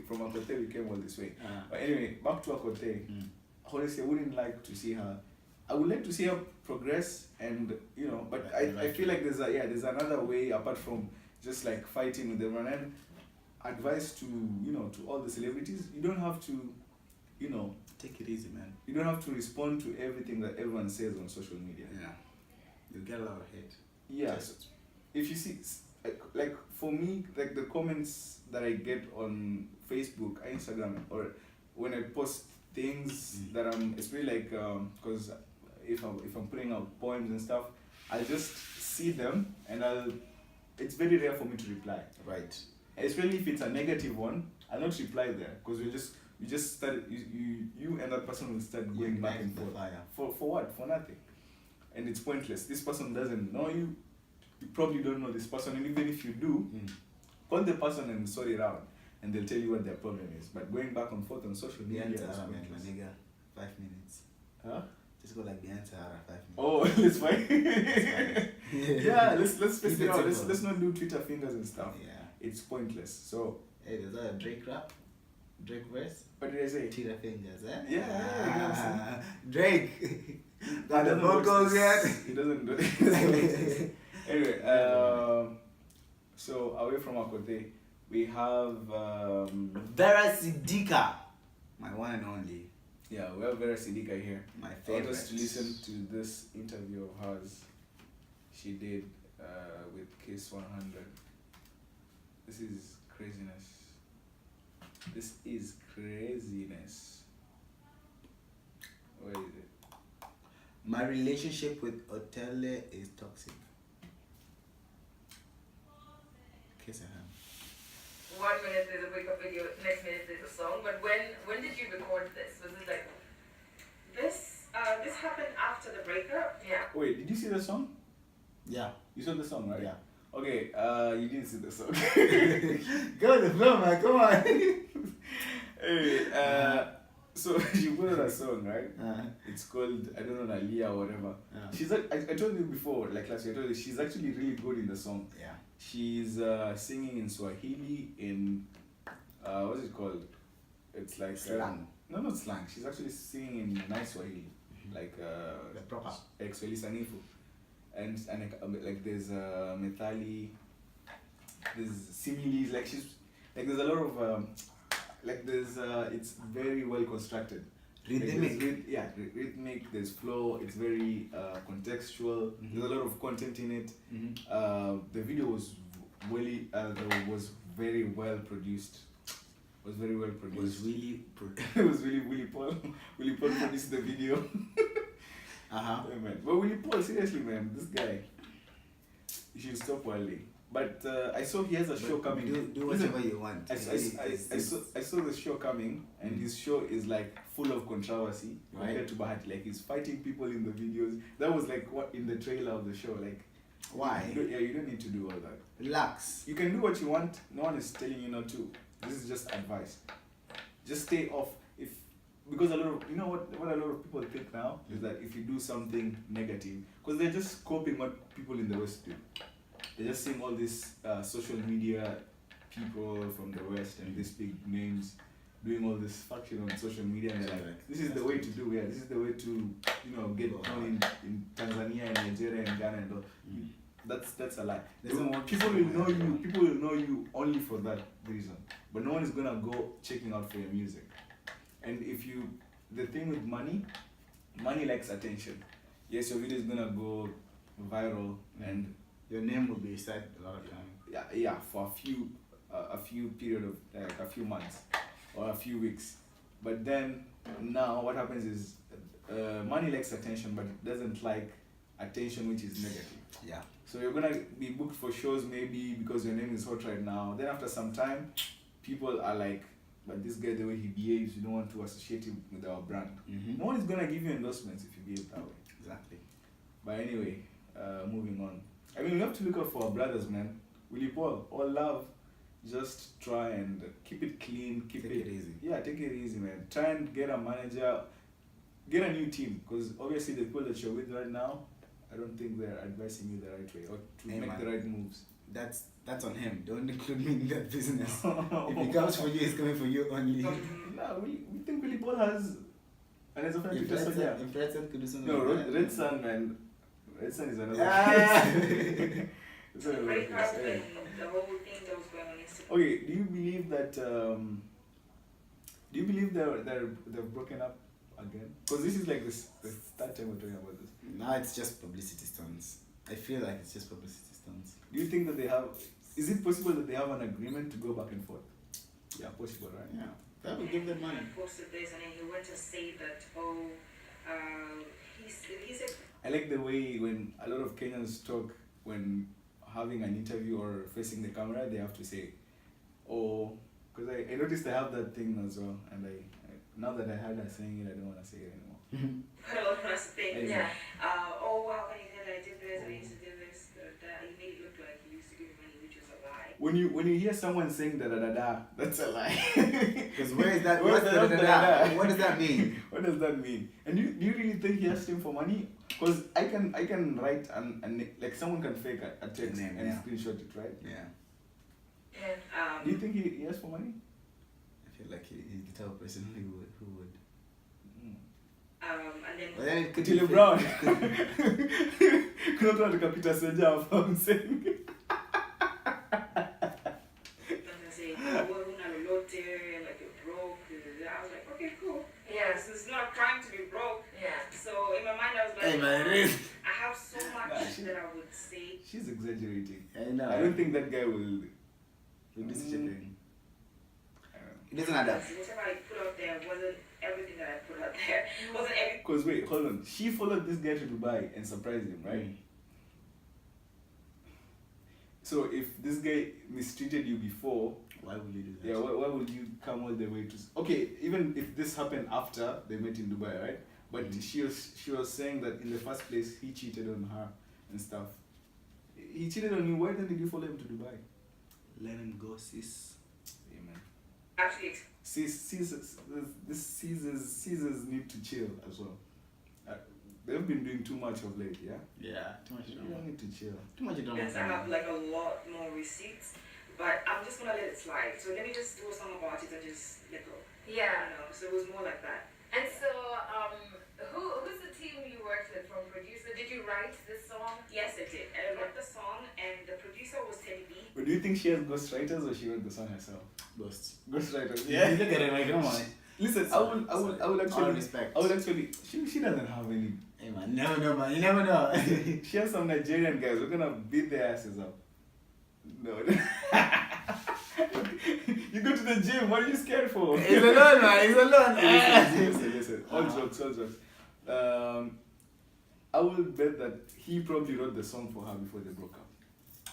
From Akote we came all this way. But anyway, back to Akote. Honestly, I wouldn't like to see her. I would like to see her progress, and you know, but I feel like there's another way apart from just like fighting with everyone. And advice to, you know, to all the celebrities, you don't have to, you know, take it easy, man. You don't have to respond to everything that everyone says on social media. Yeah, you get a lot of hate. Yeah, so if you see, like for me, like the comments that I get on Facebook, Instagram, or when I post things that it's really like, because if I'm putting out poems and stuff, I'll just see them and it's very rare for me to reply. Right. Especially if it's a negative one, I'll not reply there, because you just start, you and that person will start going back and forth. For what? For nothing. And it's pointless. This person doesn't know you. You probably don't know this person, and even if you do, call the person and sort it out, and they'll tell you what their problem is. But going back and forth on social media is my pointless. nigga, 5 minutes. Huh? Just go like the answer 5 minutes. Oh, let's fight. Yeah, let's face it out. Let's not do Twitter fingers and stuff. Yeah. It's pointless. So. Hey, there's a Drake rap. Drake verse. What did I say? Twitter fingers, eh? Yeah. Drake. Got the vocals yet? He doesn't do it. Anyway, so away from Akote, we have Vera Sidika, my one and only. Yeah, we have Vera Sidika here. My I favorite. want us to listen to this interview of hers. she did with Kiss 100. This is craziness. This is craziness. Where is it? My relationship with Otele is toxic. Kiss her. 1 minute there's a breakup video, next minute there's a song. But when did you record this? Was it like This happened after the breakup. yeah? Wait, did you see the song? Yeah. You saw the song, right? Yeah. Okay, you didn't see the song. Go with the flow, man. Come on. Hey, so she put out a song, right? Uh-huh. It's called, I don't know, Nalia or whatever. Yeah. She's like, I told you before, like last year, I told you, she's actually really good in the song. Yeah. She's singing in Swahili, in, what's it called? It's like... Slang. No, not slang. She's actually singing in nice Swahili. Like, The proper. Swahili Sanifu. And like there's methali, there's similes, like there's a lot of it's very well constructed. Rhythmic. Like rhythmic, there's flow, it's very contextual, there's a lot of content in it. The video was very well produced. Was very well produced. It was really Willy Paul. Willy Paul produced the video. Uh-huh. Yeah, man. But Willy Paul, seriously, man, this guy, you should stop wilding. But I saw he has a show coming. Do whatever you want. I saw the show coming, and his show is like full of controversy compared to Bahati. Like he's fighting people in the videos. That was like what in the trailer of the show. Like Why? you don't need to do all that. Relax. You can do what you want. No one is telling you not to. This is just advice. Just stay off. Because a lot of, what a lot of people think now is that if you do something negative, because they're just copying what people in the West do. They're just seeing all these social media people from the West and these big names doing all this function on social media, and they're like, this is the way to do it. This is the way to, get known in Tanzania and Nigeria and Ghana and all. That's a lie. People will know you. People will know you only for that reason. But no one is gonna go checking out for your music. And the thing with money likes attention. Yes, your video is gonna go viral, and Your name will be said a lot of times. yeah, for a few period of like a few months or a few weeks. But then now what happens is money likes attention, but it doesn't like attention which is negative. Yeah. So you're gonna be booked for shows maybe because your name is hot right now. Then after some time, people are like, but this guy, the way he behaves, you don't want to associate him with our brand. No one is gonna give you endorsements if you behave that way. Exactly. But anyway, moving on. I mean, we have to look out for our brothers, man. Willy Paul, all love. Just try and keep it clean. Take it easy. Yeah, take it easy, man. Try and get a manager, get a new team, because obviously the people that you're with right now, I don't think they're advising you the right way or to make the right moves. That's on him. Don't include me in that business. If he comes for you, he's coming for you only. No, we think Willy Paul has, and as a friend, If Red Sun could do something. no, like that. Red Sun, man. Red Sun is another. It's another Breakup case. and the whole thing that was going on Instagram. Okay, do you believe that? Do you believe they've broken up again? Because this is like the third time we're talking about this. No, it's just publicity stunts. I feel like it's just publicity stunts. Do you think that they have? Is it possible that they have an agreement to go back and forth? Yeah, possible, right? Yeah, that would give them money. He posted this and then he went to say that, he said, I like the way when a lot of Kenyans talk when having an interview or facing the camera, they have to say, oh, because I noticed I have that thing as well, and I now that I heard her saying it, I don't want to say it anymore. quite a lot of us think, Yeah. oh wow, when he did, I did this, I used to do this, that. He made it look like he used to give me money, which was a lie. When you hear someone saying da da da da, that's a lie. Because where is that? Where's What's the the da-da-da? What does that mean? What does that mean? And do you really think he asked him for money? Because I can write and like someone can fake a text Name, and yeah. screenshot it, right? Yeah. And Do you think he asked for money? I feel like he's the type of person who would. and then But then it could Tilly be Brown. fake. Kuna mtu anataka Sojaa from saying. say, oh, una lolote, like you're broke. I was like, okay, cool. Yeah. It's not a crime to be broke. Yeah. So in my mind, I was like, Hey, man, it is. I have so much Nah, that I would say exaggerating. I know. I don't think that guy will. He'll do such a thing. I don't know. It doesn't add up. Whatever I put out there wasn't everything that I put out there. Wasn't everything. Because wait, hold on. She followed this guy to Dubai and surprised him, right? Mm. So if this guy mistreated you before, Why would you do that? yeah, why would you come all the way to? Okay, even if this happened after they met in Dubai, right? But she was saying that in the first place he cheated on her and stuff. He cheated on you. Why then did you follow him to Dubai? Let him go, sis. Amen. Actually, This Caesars need to chill as well. They've been doing too much of late, yeah? Yeah, too much You drama. don't need to chill. Too much drama. I have like a lot more receipts, but I'm just gonna let it slide. So let me just do a song about it and just let go. Yeah. You know, so it was more like that. And so, who's the team you worked with from producer? Did you write this song? Yes, I did. I wrote the song, and the producer was Teddy B. But do you think she has ghostwriters or she wrote the song herself? Ghost. Ghostwriters. Yeah, look at it, like, come on. Listen, I will actually. All respect. I will actually. She doesn't have any. Hey man, never know, man. You never know. She has some Nigerian guys. We're gonna beat their asses up. No. You go to the gym. What are you scared for? He's alone, man. He's alone. Listen. All jokes. I will bet that he probably wrote the song for her before they broke up.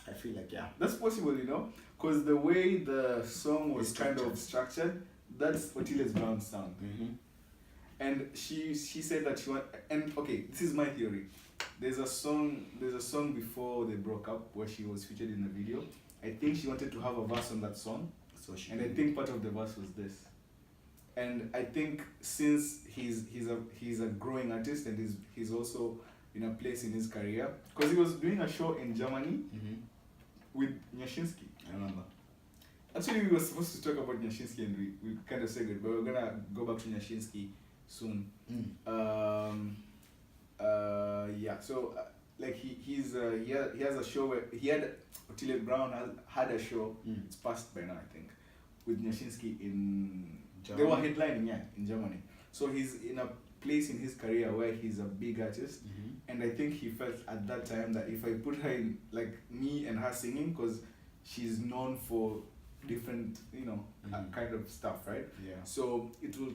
I feel like, yeah. That's possible, you know, because the way the song was It's kind of structured, that's Otile's Brown sound. Mm-hmm. And she said that she want, and okay, this is my theory. There's a song before they broke up where she was featured in a video. I think she wanted to have a verse on that song, So she. and I think part of the verse was this. And I think since he's a growing artist and he's also in a place in his career, because he was doing a show in Germany Mm-hmm. with Nyashinski. I remember. Actually, we were supposed to talk about Nyashinski and we kind of said it, but we're gonna go back to Nyashinski soon. Mm. Yeah. So like he has a show where he had Otile Brown had a show. Mm. It's passed by now, I think, with Nyashinski in. Germany? They were headlining, yeah, in Germany. So he's in a place in his career where he's a big artist, Mm-hmm. and I think he felt at that time that if I put her in, like me and her singing, because she's known for different, Mhm. kind of stuff, right? Yeah. So it will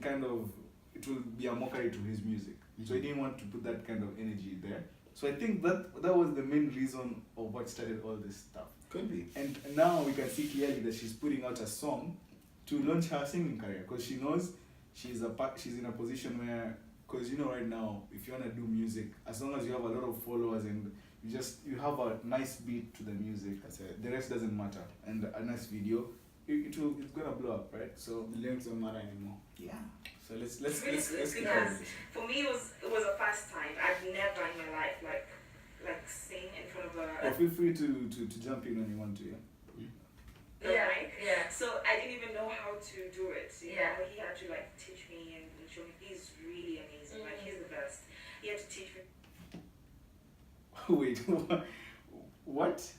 be a mockery to his music. So he Mhm. didn't want to put that kind of energy there. So I think that was the main reason of what started all this stuff. Could be. And now we can see clearly that she's putting out a song to launch her singing career, because she knows she's in a position where, because right now, if you want to do music, as long as you have a lot of followers and you have a nice beat to the music, That's it. the rest doesn't matter, and a nice video, it's gonna blow up, right? So The lyrics don't matter anymore. yeah. So let's Really good, keep because on this. for me, it was a first time. I've never in my life like sing in front of a. Feel free to jump in when you want to. Yeah. Yeah. Mic. Yeah. So I didn't even know how to do it. You Yeah. know, he had to like teach me and show me. He's really amazing. Like he's the best. He had to teach me. Wait, what?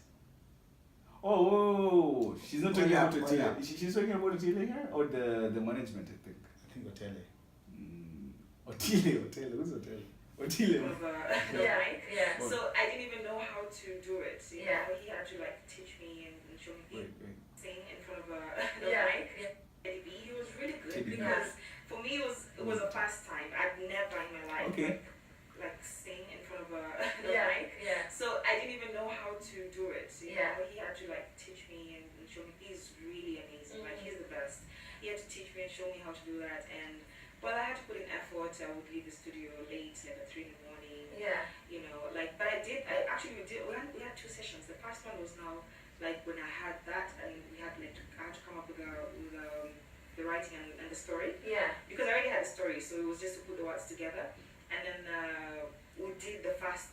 Oh, she's not talking about Otile. yeah. She's talking about Otile here, or the management, I think. I think Otele. Otile. Who's Otile? Otile. Of a Yeah. mic. Yeah. So I didn't even know how to do it. You Yeah. know, he had to like teach me and show me. He Wait. sing in front of a Yeah. mic. Yeah. Teddy B, he was really good Teddy B. because for me it was a first time. I've never in my life Okay. like sing in front of a Yeah. mic. Yeah. So I didn't even know how to do it. You Yeah. know, he had to like teach me and show me. He's really amazing. Like he's the best. He had to teach me and show me how to do that. And well, I had to put in effort. I would leave the studio late, like at 3 in the morning. Yeah. You know, like, but I did. We had 2 sessions. The first one was now like when I had that, and we had like I had to come up with the writing and the story, Yeah. because I already had a story, so it was just to put the words together. And then we did the first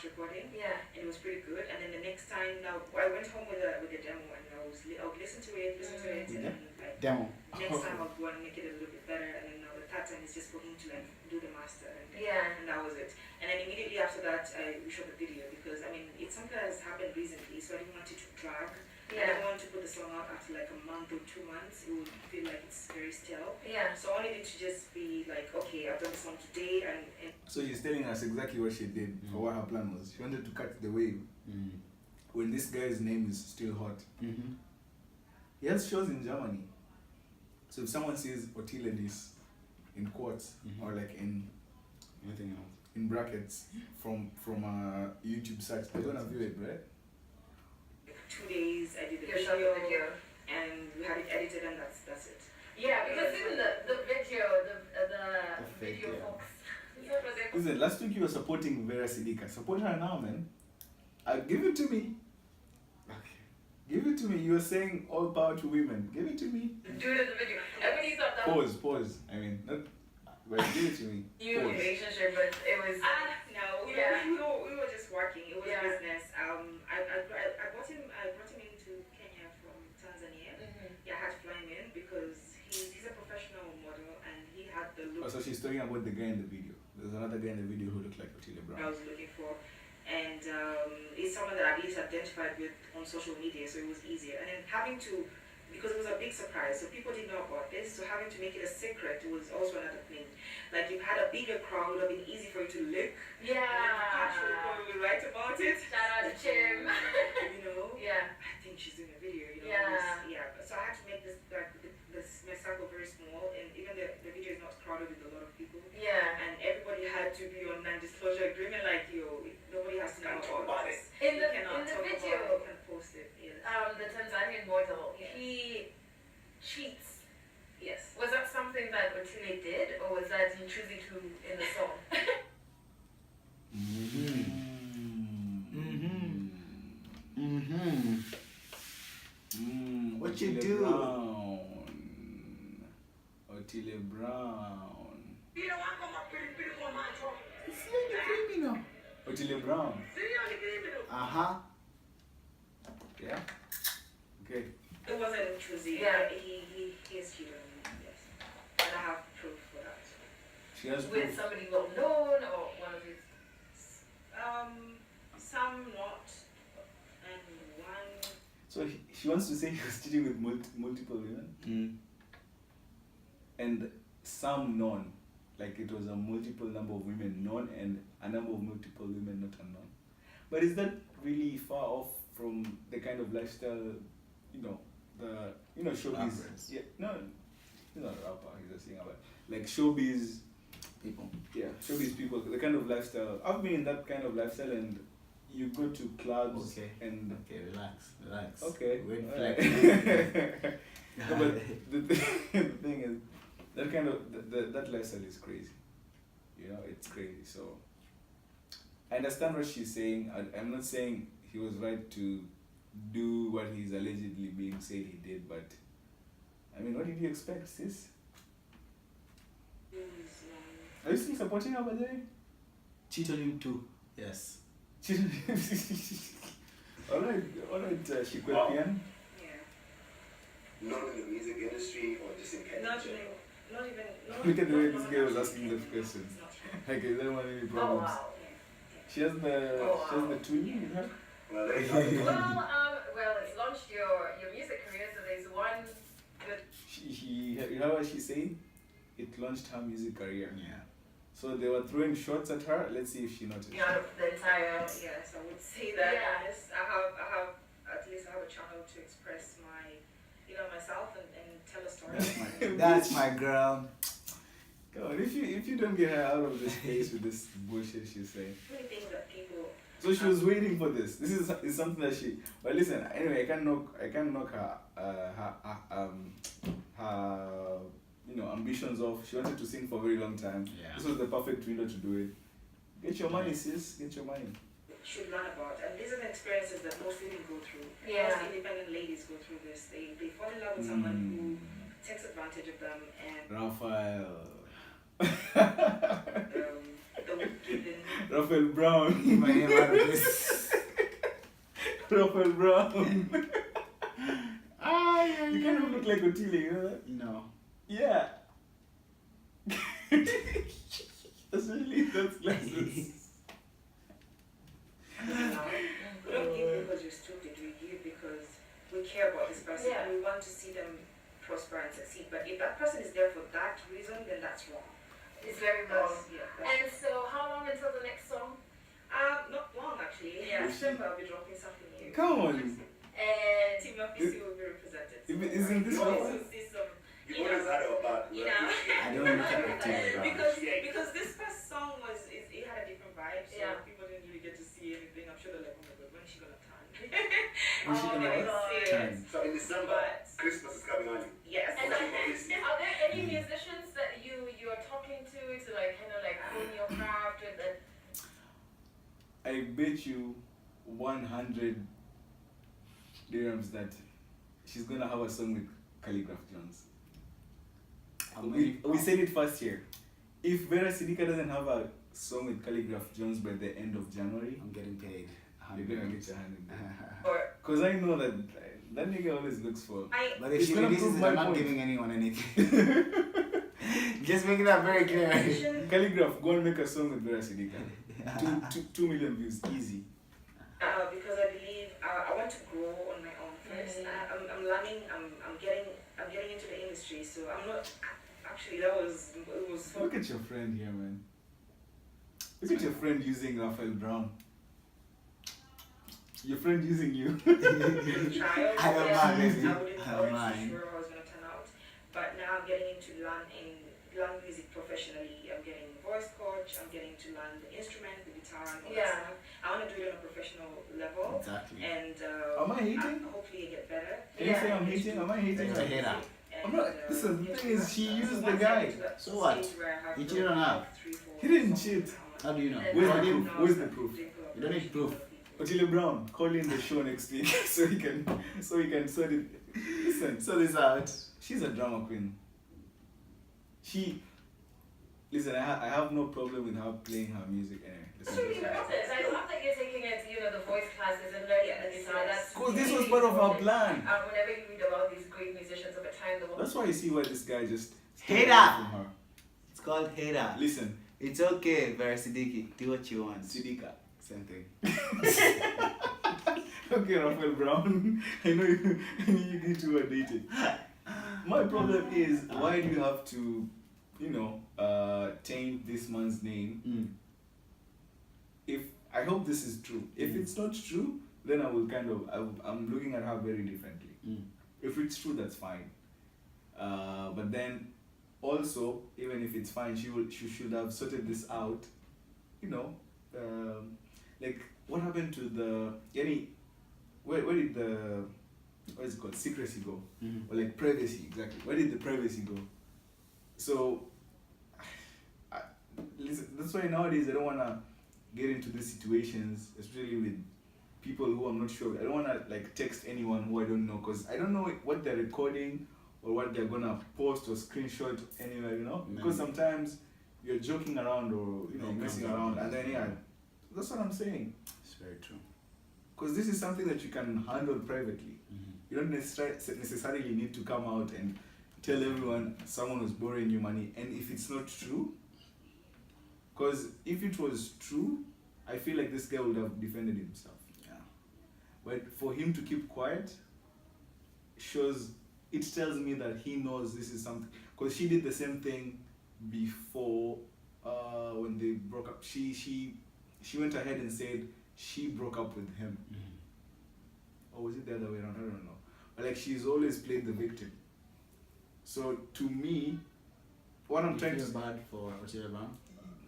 recording, Yeah. and it was pretty good. And then the next time, now I went home with a demo, and I would listen to it, and then like Demo. next time I'll go and make it a little bit better. And then now the third time is just for him to like do the master, Yeah. and that was it. And then immediately after that, we shot the video, because I mean it's something that has happened recently, so I didn't want it to drag. I don't want to put the song out after like a month or 2 months. It would feel like it's very stale. Yeah. So I wanted it to just be like, okay, I've done the song today, and So she's telling us exactly what she did or what her plan was. She wanted to catch the wave when this guy's name is still hot. He has shows in Germany. So if someone says Otiledis in quotes or like in Anything else? in brackets from a YouTube search, they're gonna view it, right? 2 days I did the Yourself video, a video. and we had it edited, and that's it. Yeah, because even the video, the fake, video yeah. folks. Is that what they- Listen, last week you were supporting Vera Sidika. Support her now, man. Give it to me. Okay. Give it to me. You were saying all power to women. Give it to me. Do it in the video. And when you thought that Pause. I mean, not. Well, give it to me. you Pause. relationship, but it was. No, Yeah. we were just working. It was Yeah. business. I brought him into Kenya from Tanzania. Yeah, I had to fly him in because he's a professional model, and he had the look Oh, so she's talking about the guy in the video. There's another guy in the video who looked like Otile I Brown. was looking for. And it's someone that I at least identified with on social media, so it was easier. And then having to, because it was a big surprise, so people didn't know about this, so having to make it a secret was also another thing. Like, you had a bigger crowd, it would have been easy for you to look. And then caption would probably write about it. Shout out to Jim. You know? Yeah. I think she's doing a video, you know? Yeah. Yeah. So I had to make this, like, my circle very small, and even the video is not crowded with a lot of people. Yeah. And everybody had to be on non-disclosure agreement, like, nobody has to know about this. In You the cannot talk about it, video, you can post it. Yes. the Tanzanian model, Yeah. he cheats. Yes. Was that something that Otile did, or was that Nyashinski in the song? What you Otile do? Brown. Otile Brown. Otile Brown. Uh-huh. Yeah. Okay. It wasn't intrusive. Yeah. He is cheating on me, yes. And I have proof for that. She has With proof. somebody well known, or one of his. Some not, and one. So she wants to say he was cheating with multiple women and some known. Like it was a multiple number of women known and a number of multiple women not unknown. But is that really far off from the kind of lifestyle, showbiz? Rappers. Yeah, no, he's not a rapper. He's a singer, but like showbiz People. yeah, showbiz people, the kind of lifestyle. I've been in that kind of lifestyle, and you go to clubs Okay. and Okay, relax. okay. Red alright. flag. No, but the thing is, that kind of that lifestyle is crazy. It's crazy. So I understand what she's saying. I'm not saying he was right to do what he's allegedly being said he did, but I mean, what did you expect, sis? Are you still supporting her, by the way? Cheat on him too. Yes. Alright, Shikwepian. Yeah. Not in the music industry or just in Kenya? Not even. Look at the way this girl was asking those questions. It's not Like, is there any Oh problems? wow. She has the twin with her. Well, there you go. Well, it's launched your music career, so there's one good. You know what she's saying? It launched her music career. Yeah. So they were throwing shots at her. Let's see if she noticed. Out of the entire. Yes, I would say that. Yeah. Yes, I have at least I have a channel to express myself and tell a story. That's my girl. Come on, if you don't get her out of this place with this bullshit she's saying. Many things that people. So she was waiting for this. This is something that she. But listen, anyway, I can't knock her ambitions off. She wanted to sing for a very long time. Yeah. This was the perfect window to do it. Get your money, sis. Get your money. Should learn about, and these are the experiences that most women go through. Yeah. Most independent ladies go through this. They fall in love with someone who takes advantage of them and Raphael. don't give in. Raphael Brown. Leave my name out of this. Raphael Brown. You kind of look like Otile, you know that? No. Yeah. Especially those glasses. We don't give because you're stupid. We give because we care about this person. Yeah. We want to see them prosper and succeed. But if that person is there for that reason, then that's wrong. It's very wrong. That's And so, how long until the next song? not long actually. Yeah. December I'll be dropping something new. Come on. And Team FBC will be represented. Isn't this You one? will see some, You always had about you know. I don't look at the TV. because this first song it had a different vibe, so Yeah. people didn't really get to see anything. I'm sure they're like, oh my god, when is she gonna turn? When she gonna my what? God. Turn. So in December, Christmas is coming on you. Yes. And are there any Mm. musicians that you're talking to like kind of like hone your craft with it? I bet you 100 dirhams that she's gonna have a song with Calligraph Jones. We said it first year. If Vera Sidika doesn't have a song with Calligraph Jones by the end of January, I'm getting paid. you're gonna get your hand in there. Or Cause I know that nigga always looks for. But if It's she gonna releases prove it, my I'm not point. giving anyone anything. Just making that very clear. Calligraph, go and make a song with Vera Sidika. 2 million views, easy. because I believe I want to grow on my own first. I'm learning. I'm getting into the industry, so I'm not. Actually, it was fun. Look at your friend here, man. Look at your friend using Raphael Brown. Your friend using you. Trial. I don't Yeah. mind. I wasn't mind. sure how it was gonna turn out, but now I'm getting into learn music professionally. I'm getting voice coach. I'm getting to learn the instrument, the guitar, and all Yeah. that stuff. I want to do it on a professional level, Exactly. and Am I hating? hopefully I get better. Can you say I'm hating? Am I hating? You're a hater. I'm not. Listen, the thing is, she used the guy. So what? You cheated on her. He didn't cheat. How do you know? Where's the Call him. proof? Where's the proof? You don't need proof. Otile Brown, call in the show next week so he can sort it. Listen, So this out. she's a drama queen. Listen, I have no problem with her playing her music anyway. It's really important. I love that you're taking it, the voice classes and learning the guitar. That's Because this was really part of her important. plan. Whenever you read about these great musicians of a time, the one That's why you see why this guy just Hater. away from her. It's called hater. Listen, It's okay, Vera Siddiqui. Do what you want. Sidika. Same thing. Okay, Raphael Brown. I know you two are dating. My problem is, why do you have to, taint this man's name? If I hope this is true. If it's not true, then I will I'm looking at her very differently. If it's true, that's fine. But then, also, even if it's fine, she should have sorted this out. Like what happened to the where did the what is it called, secrecy go? Or like privacy, exactly. Where did the privacy go? So listen, that's why nowadays I don't wanna get into these situations, especially with people who I'm not sure. I don't wanna like text anyone who I don't know, because I don't know what they're recording or what they're gonna post or screenshot anywhere, because sometimes you're joking around or messing around, and then that's what I'm saying. It's very true. Because this is something that you can handle privately. You don't necessarily need to come out and tell everyone someone was borrowing you money, and if it's not true, because if it was true, I feel like this guy would have defended himself. Yeah. But for him to keep quiet it tells me that he knows this is something, because she did the same thing before when they broke up. She went ahead and said she broke up with him. Or was it the other way around? I don't know. But like, she's always played the victim. So to me, what I'm trying to say, bad for Otile Brown?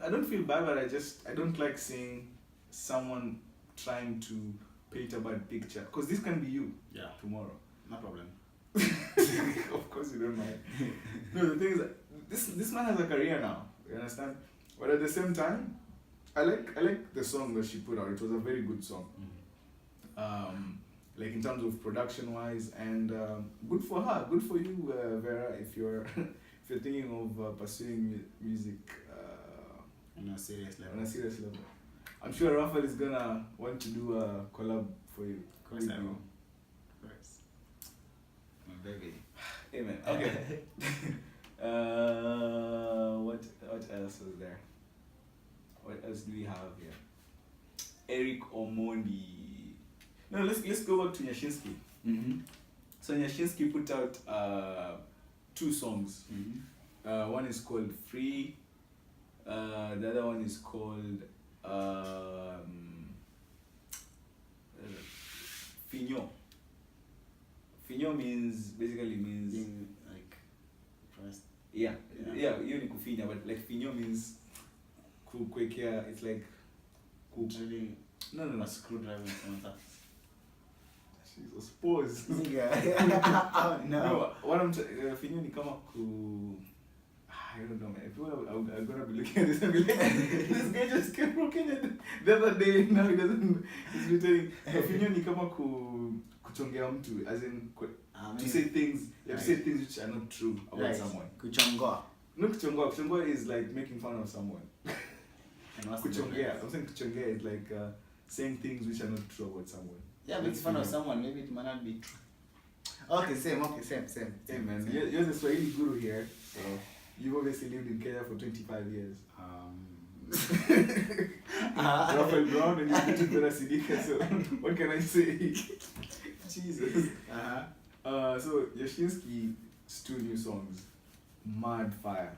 I don't feel bad, but I don't like seeing someone trying to paint a bad picture, because this can be you tomorrow. No problem. Of course you don't mind. No, the thing is that this man has a career now. You understand? But at the same time, I like the song that she put out. It was a very good song. Like in terms of production wise, and good for her. Good for you, Vera. If you're thinking of pursuing music On a serious level. on a serious level, I'm sure Raphael is gonna want to do a collab for you. Of course I will. Of course. My baby. Amen. Okay. What else is there? What else do we have here? Eric Omondi. No, let's go back to Nyashinski. So Nyashinski put out 2 songs. One is called Free. The other one is called Finyo. Finyo basically means Being like pressed. yeah, hiyo ni kufinya, but like finyo means kukwekea, it's like Really no a screwdriver in someone's ass. Jesus, pause. Oh, no. What I'm finyo ni kama I don't know, man. People are gonna be looking at this and be like, this guy just came from Kenya the other day. Now he doesn't. He's returning. Finyo ni kama kuchongea mtu, as in to say things. You have to say things which are not true about someone. Kuchongoa. No, kuchongoa. Kuchongoa is like making fun of someone. And what's Kuchongea. I'm saying kuchongea is like saying things which are not true about someone. Yeah, making fun of someone, maybe it might not be true. Okay, same. Hey man, you're the Swahili guru here. So you've obviously lived in Kenya for 25 years. Raphael Brown and you've been to Vera Sidika, so what can I say? Jesus. So Nyashinski's 2 new songs, mad fire.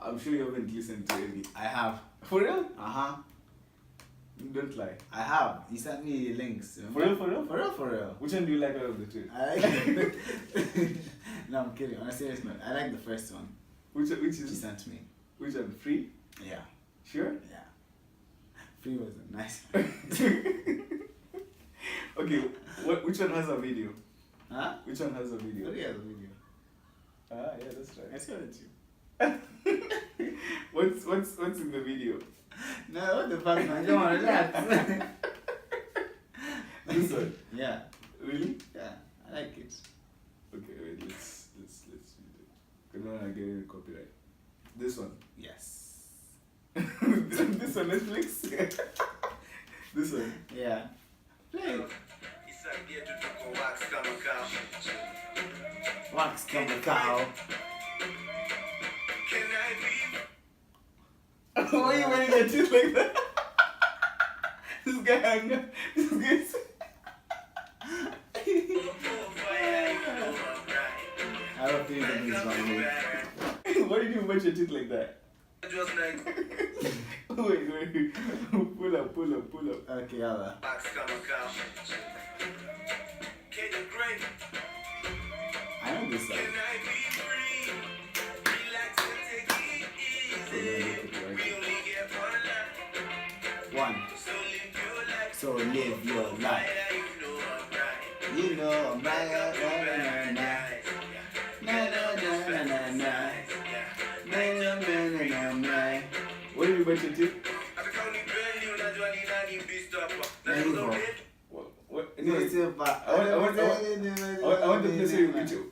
I'm sure you haven't listened to any. I have. For real? Don't lie. I have. He sent me links. For real? For real. Which one do you like out of the 2? No, I'm kidding. On a serious note, I like the first one. Which He is sent me. which one? Free? Yeah. Sure? Yeah. Free was a nice. Okay, which one has a video? Huh? Which one has a video? What do you have the video? Yeah, that's right. I saw it too. What's in the video? No, what the fuck, man? Come on, relax. This one? Yeah. Really? Yeah, I like it. Okay, wait, let's read it. Because I want to get it copyright. This one. Yes. This one, Netflix. This one. Yeah. Play it. Wax come a cow. Why are you wearing your teeth like that? This guy hung. This guy's. I don't think that is wrong. Why did you brush your teeth like that? Just like Wait. Pull up. Okay, I'll. Can you grade? I know this song. Can I be free? Relax and take it easy. We only get one life. One. So live your life. So live your life. You know I'm right. You know I'm right. Why did you brush your teeth? What? No, it's a I want the place where you put your.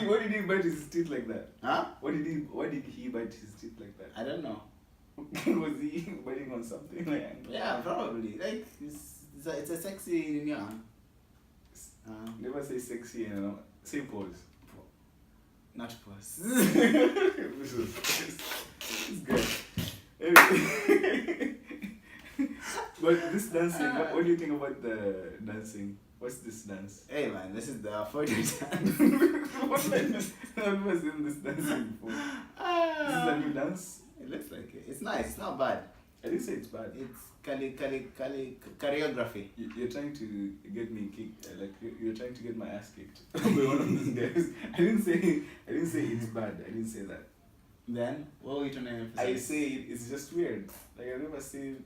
Why did he bite his teeth like that? Huh? Why did he bite his teeth like that? I don't know. Was he biting on something? Yeah, probably. Like, it's a sexy, Never say sexy and say pause. not pause. This is good. Anyway. But this dancing, what do you think about the dancing? What's this dance? Hey man, this is the 40 dance. What was in this dancing before? This is a new dance? It looks like it. It's nice. It's not bad. I didn't say it's bad. It's choreography. You're trying to get me kicked, you're trying to get my ass kicked by one of these guys. I didn't say it's bad. I didn't say that. Then what were you trying to emphasize? I say it's just weird. Like I've never seen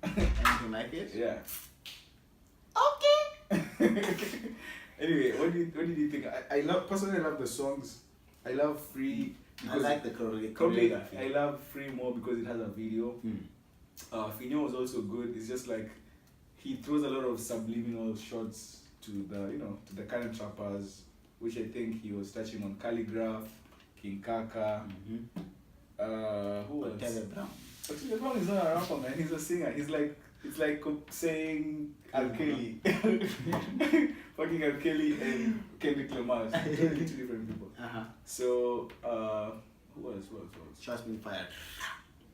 anything like it. Yeah. Okay. Anyway, what did you think? I personally love the songs. I love Free. I like the choreography. I love Free more because it has a video. Finyo was also good. It's just like he throws a lot of subliminal shots to the current rappers, which I think he was touching on Calligraph, King Kaka. Who else? Otile Brown. Otile Brown is not a rapper, man. He's a singer. It's like saying Al Kelly, fucking Al Kelly and Kendrick Lamar. Two different people. So who else? Shots being fired.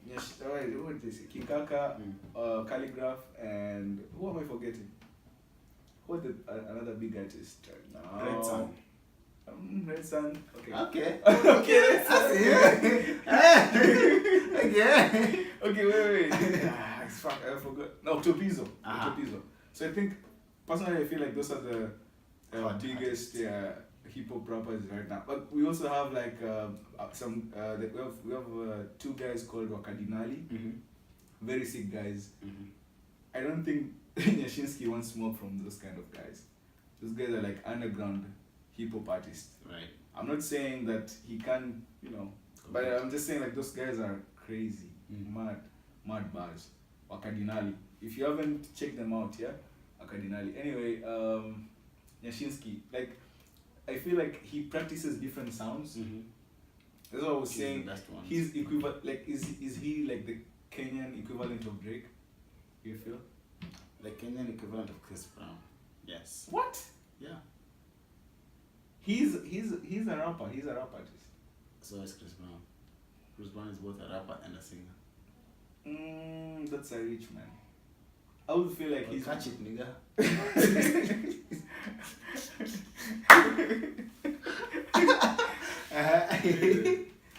Yes, alright, what did they say? King Kaka, Calligraph, and who am I forgetting? what the another big artist right now? Red Sun. Red Sun. Okay. Okay. Okay. Okay. Okay. Wait. Fuck. I forgot. No, Topizo. Uh-huh. Topizo. So I think personally, I feel like those are the Hot biggest hip hop rappers right now. But we also have like some. We have two guys called Wakadinali. Mm-hmm. Very sick guys. Mm-hmm. I don't think Nyashinski wants smoke from those kind of guys. Those guys are like underground hip hop artists. Right. I'm not saying that he can, but I'm just saying like those guys are crazy, mad bars. Wakadinali. If you haven't checked them out, yeah, Wakadinali. Anyway, Nyashinski, like, I feel like he practices different sounds. Mm-hmm. That's what I was He's the saying. best one. He's equivalent. Like, is he like the Kenyan equivalent of Drake? You feel? The Kenyan equivalent of Chris Brown. Yes. What? Yeah. He's a rapper. He's a rap artist. So is Chris Brown. Chris Brown is both a rapper and a singer. That's a rich man. I would feel like Well, he's. catch it, nigga.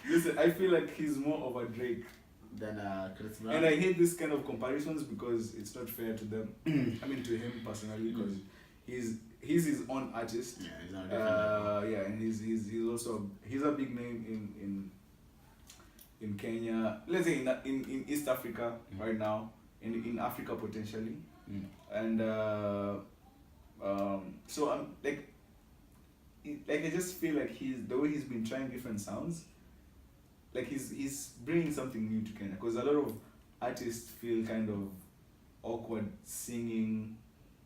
Listen, I feel like he's more of a Drake. Then Chris Brown. And I hate this kind of comparisons because it's not fair to them. I mean, to him personally, because he's his own artist. Yeah, he's on a different level. Yeah, and he's also he's a big name in Kenya. Let's say in East Africa right now, in Africa potentially, and so I'm like I just feel like the way he's been trying different sounds. Like he's bringing something new to Kenya, because a lot of artists feel kind of awkward singing,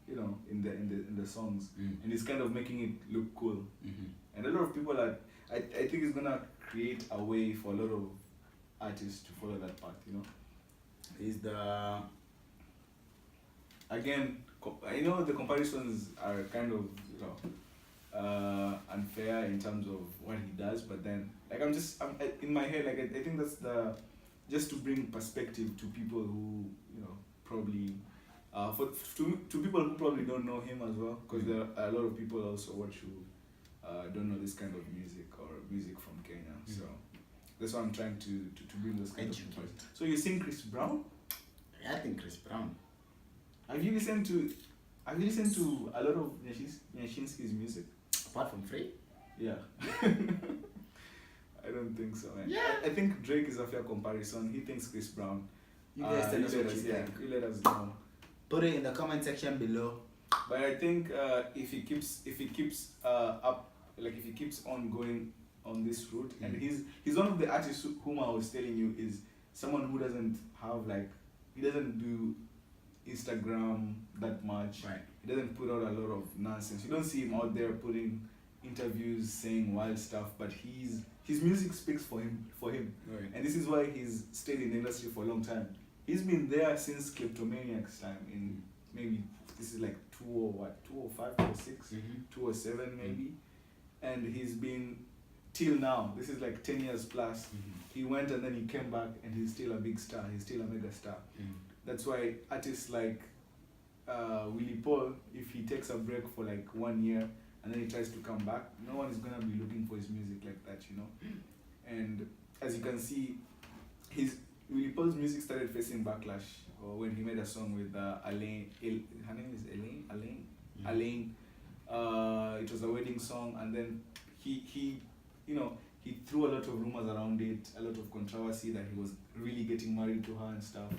in the songs, and he's kind of making it look cool. And a lot of people are. I think he's gonna create a way for a lot of artists to follow that path. He's the. Again, I know the comparisons are kind of unfair in terms of what he does, but then like I'm in my head, like I think that's just to bring perspective to people who probably to people who probably don't know him as well, because there are a lot of people also who don't know this kind of music or music from Kenya. So that's why I'm trying to bring those kind of comparisons. So you sing Chris Brown? I think Chris Brown. Have you listened to a lot of Nyashinski's music? Apart from Free? Yeah. I don't think so, man. Yeah. I think Drake is a fair comparison. He thinks Chris Brown. You guys tell us what you think. You let us know. Put it in the comment section below. But I think if he keeps up, like if he keeps on going on this route, and he's one of the artists whom I was telling you is someone who doesn't have he doesn't do Instagram that much. Right. He doesn't put out a lot of nonsense. You don't see him out there putting interviews saying wild stuff, but his music speaks for him. Right. And this is why he's stayed in the industry for a long time. He's been there since Kleptomaniac's time, in maybe this is like 205, 206, 207 maybe. And he's been till now. This is like 10 years plus. He went and then he came back, and he's still a big star. He's still a mega star. That's why artists like Willy Paul, if he takes a break for like 1 year and then he tries to come back, no one is gonna be looking for his music like that, And as you can see, Willy Paul's music started facing backlash when he made a song with Alain. Her name is Alain. Alain. It was a wedding song, and then he threw a lot of rumors around it, a lot of controversy that he was really getting married to her and stuff.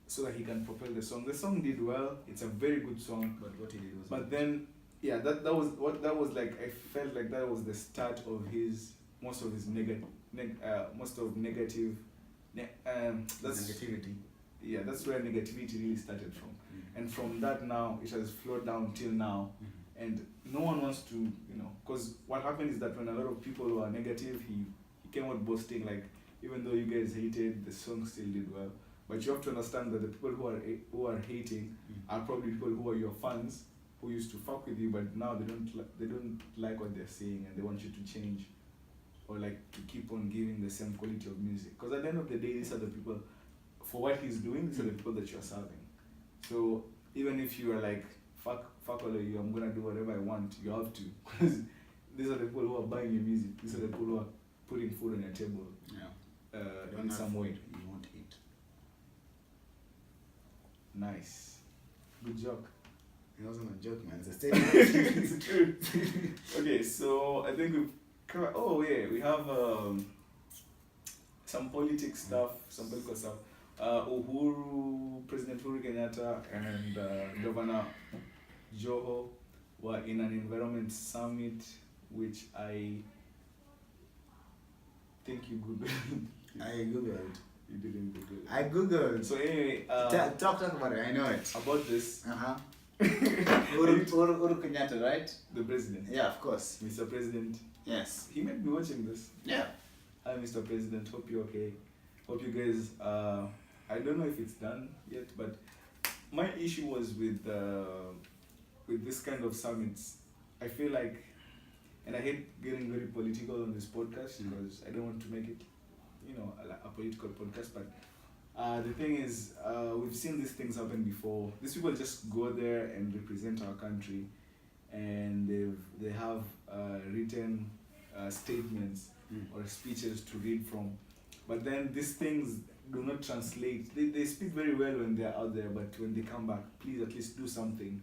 So that he can propel the song. The song did well. It's a very good song. But what he did was. But then, yeah, that was like, I felt like that was the start of most of negative. That's negativity. Yeah, that's where negativity really started from. And from that now, it has flowed down till now. And no one wants to, because what happened is that when a lot of people were negative, he came out boasting, like, even though you guys hated, the song still did well. But you have to understand that the people who are hating are probably people who are your fans, who used to fuck with you, but now they don't like what they're saying, and they want you to change, or like to keep on giving the same quality of music. Because at the end of the day, these are the people, for what he's doing, these are the people that you're serving. So even if you are like fuck all of you, I'm gonna do whatever I want. You have to, because these are the people who are buying your music. These are the people who are putting food on your table. Yeah. You In don't have some way. food, you won't eat. Nice. Good joke. It wasn't a joke, man. It's a statement. It's true. Okay, so I think we've covered. Oh yeah, we have some politics stuff, some political stuff. President Uhuru Kenyatta and Governor Joho were in an environment summit, which I think you googled. I googled. You didn't Google it. I googled. So anyway, talk about it. I know it. about this, Uhuru Kenyatta, right? the president, Yeah, of course. Mr. President, Yes. he might be watching this. Yeah. Hi, Mr. President. Hope you're okay. Hope you guys. I don't know if it's done yet, but my issue was with this kind of summits. I feel like, and I hate getting very political on this podcast because I don't want to make it, a political podcast. But the thing is, we've seen these things happen before. These people just go there and represent our country, and they have written statements or speeches to read from. But then these things do not translate. They speak very well when they're out there, but when they come back, please at least do something.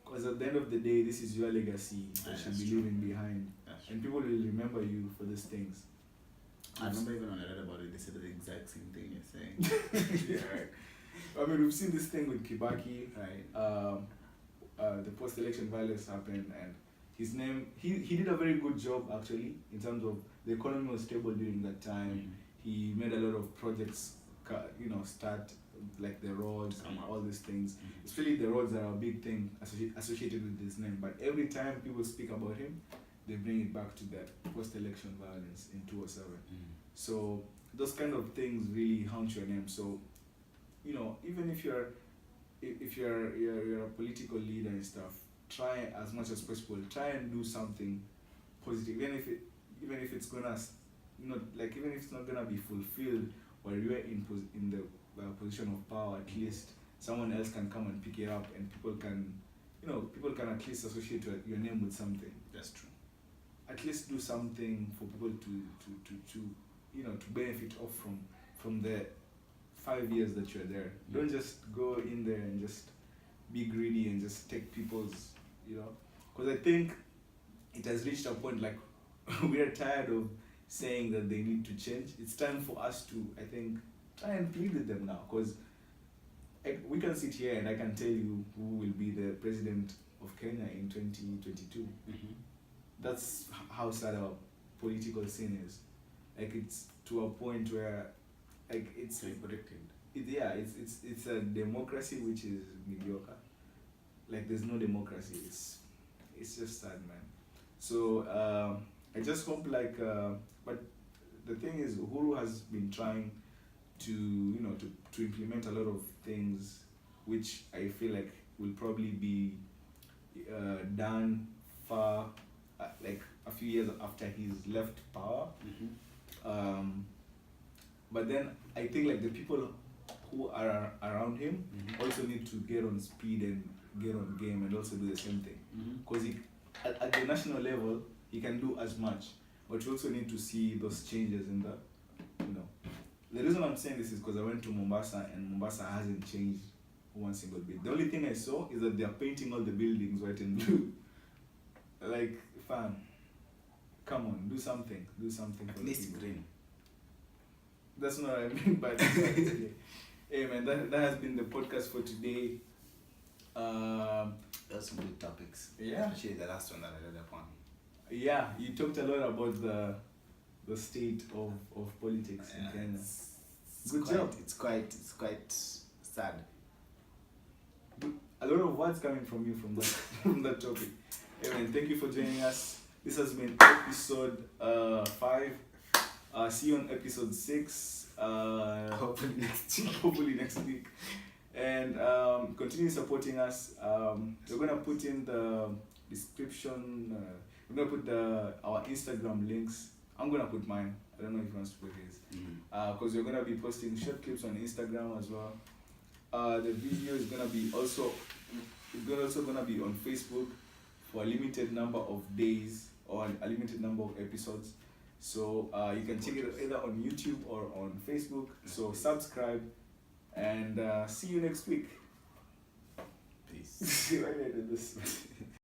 Because at the end of the day, this is your legacy that you should be leaving behind. And people will remember you for these things. I remember even when I read about it, they said the exact same thing you're saying. Yeah, right. I mean, we've seen this thing with Kibaki. Right. The post-election violence happened, and his name, he did a very good job actually in terms of the economy was stable during that time. He made a lot of projects, start like the roads and all these things. Especially the roads are a big thing associated with his name. But every time people speak about him, they bring it back to that post-election violence in 2007. So those kind of things really haunt your name. So, even if you're a political leader and stuff, try as much as possible. Try and do something positive, even if it's gonna even if it's not gonna be fulfilled while you are in the position of power. At least someone else can come and pick it up, and people can at least associate your name with something. That's true. At least do something for people to benefit off from the 5 years that you're there. Don't just go in there and just be greedy and just take people's, because I think it has reached a point like we are tired of saying that they need to change. It's time for us to, I think, try and plead with them now, because we can sit here and I can tell you who will be the president of Kenya in 2022. That's how sad our political scene is. Like, it's to a point where, like, it's predicted. It's a democracy which is mediocre. Like, there's no democracy. It's just sad, man. So I just hope but the thing is, Uhuru has been trying to to implement a lot of things which I feel like will probably be done far like a few years after he's left power. But then I think like the people who are around him also need to get on speed and get on game and also do the same thing. Because at the national level, he can do as much, but you also need to see those changes in the, The reason I'm saying this is because I went to Mombasa and Mombasa hasn't changed one single bit. The only thing I saw is that they are painting all the buildings white and blue. Like, fam, come on, do something for At least green. That's not what I mean, but okay. Hey man, that has been the podcast for today. Those some good topics. Yeah. Especially the last one that I read upon. Yeah, you talked a lot about the state of politics in Kenya. Good job. It's quite sad. A lot of words coming from you from that from that topic. Hey man, thank you for joining us. This has been episode 5. See you on episode 6. Hopefully next week. Hopefully next week. And continue supporting us. We're gonna put in the description. We're gonna put our Instagram links. I'm gonna put mine. I don't know if he wants to put his. Because we're gonna be posting short clips on Instagram as well. The video is gonna be also gonna be on Facebook for a limited number of days or a limited number of episodes. So you can check it either on YouTube or on Facebook. So subscribe and see you next week. Peace. Why did I do this?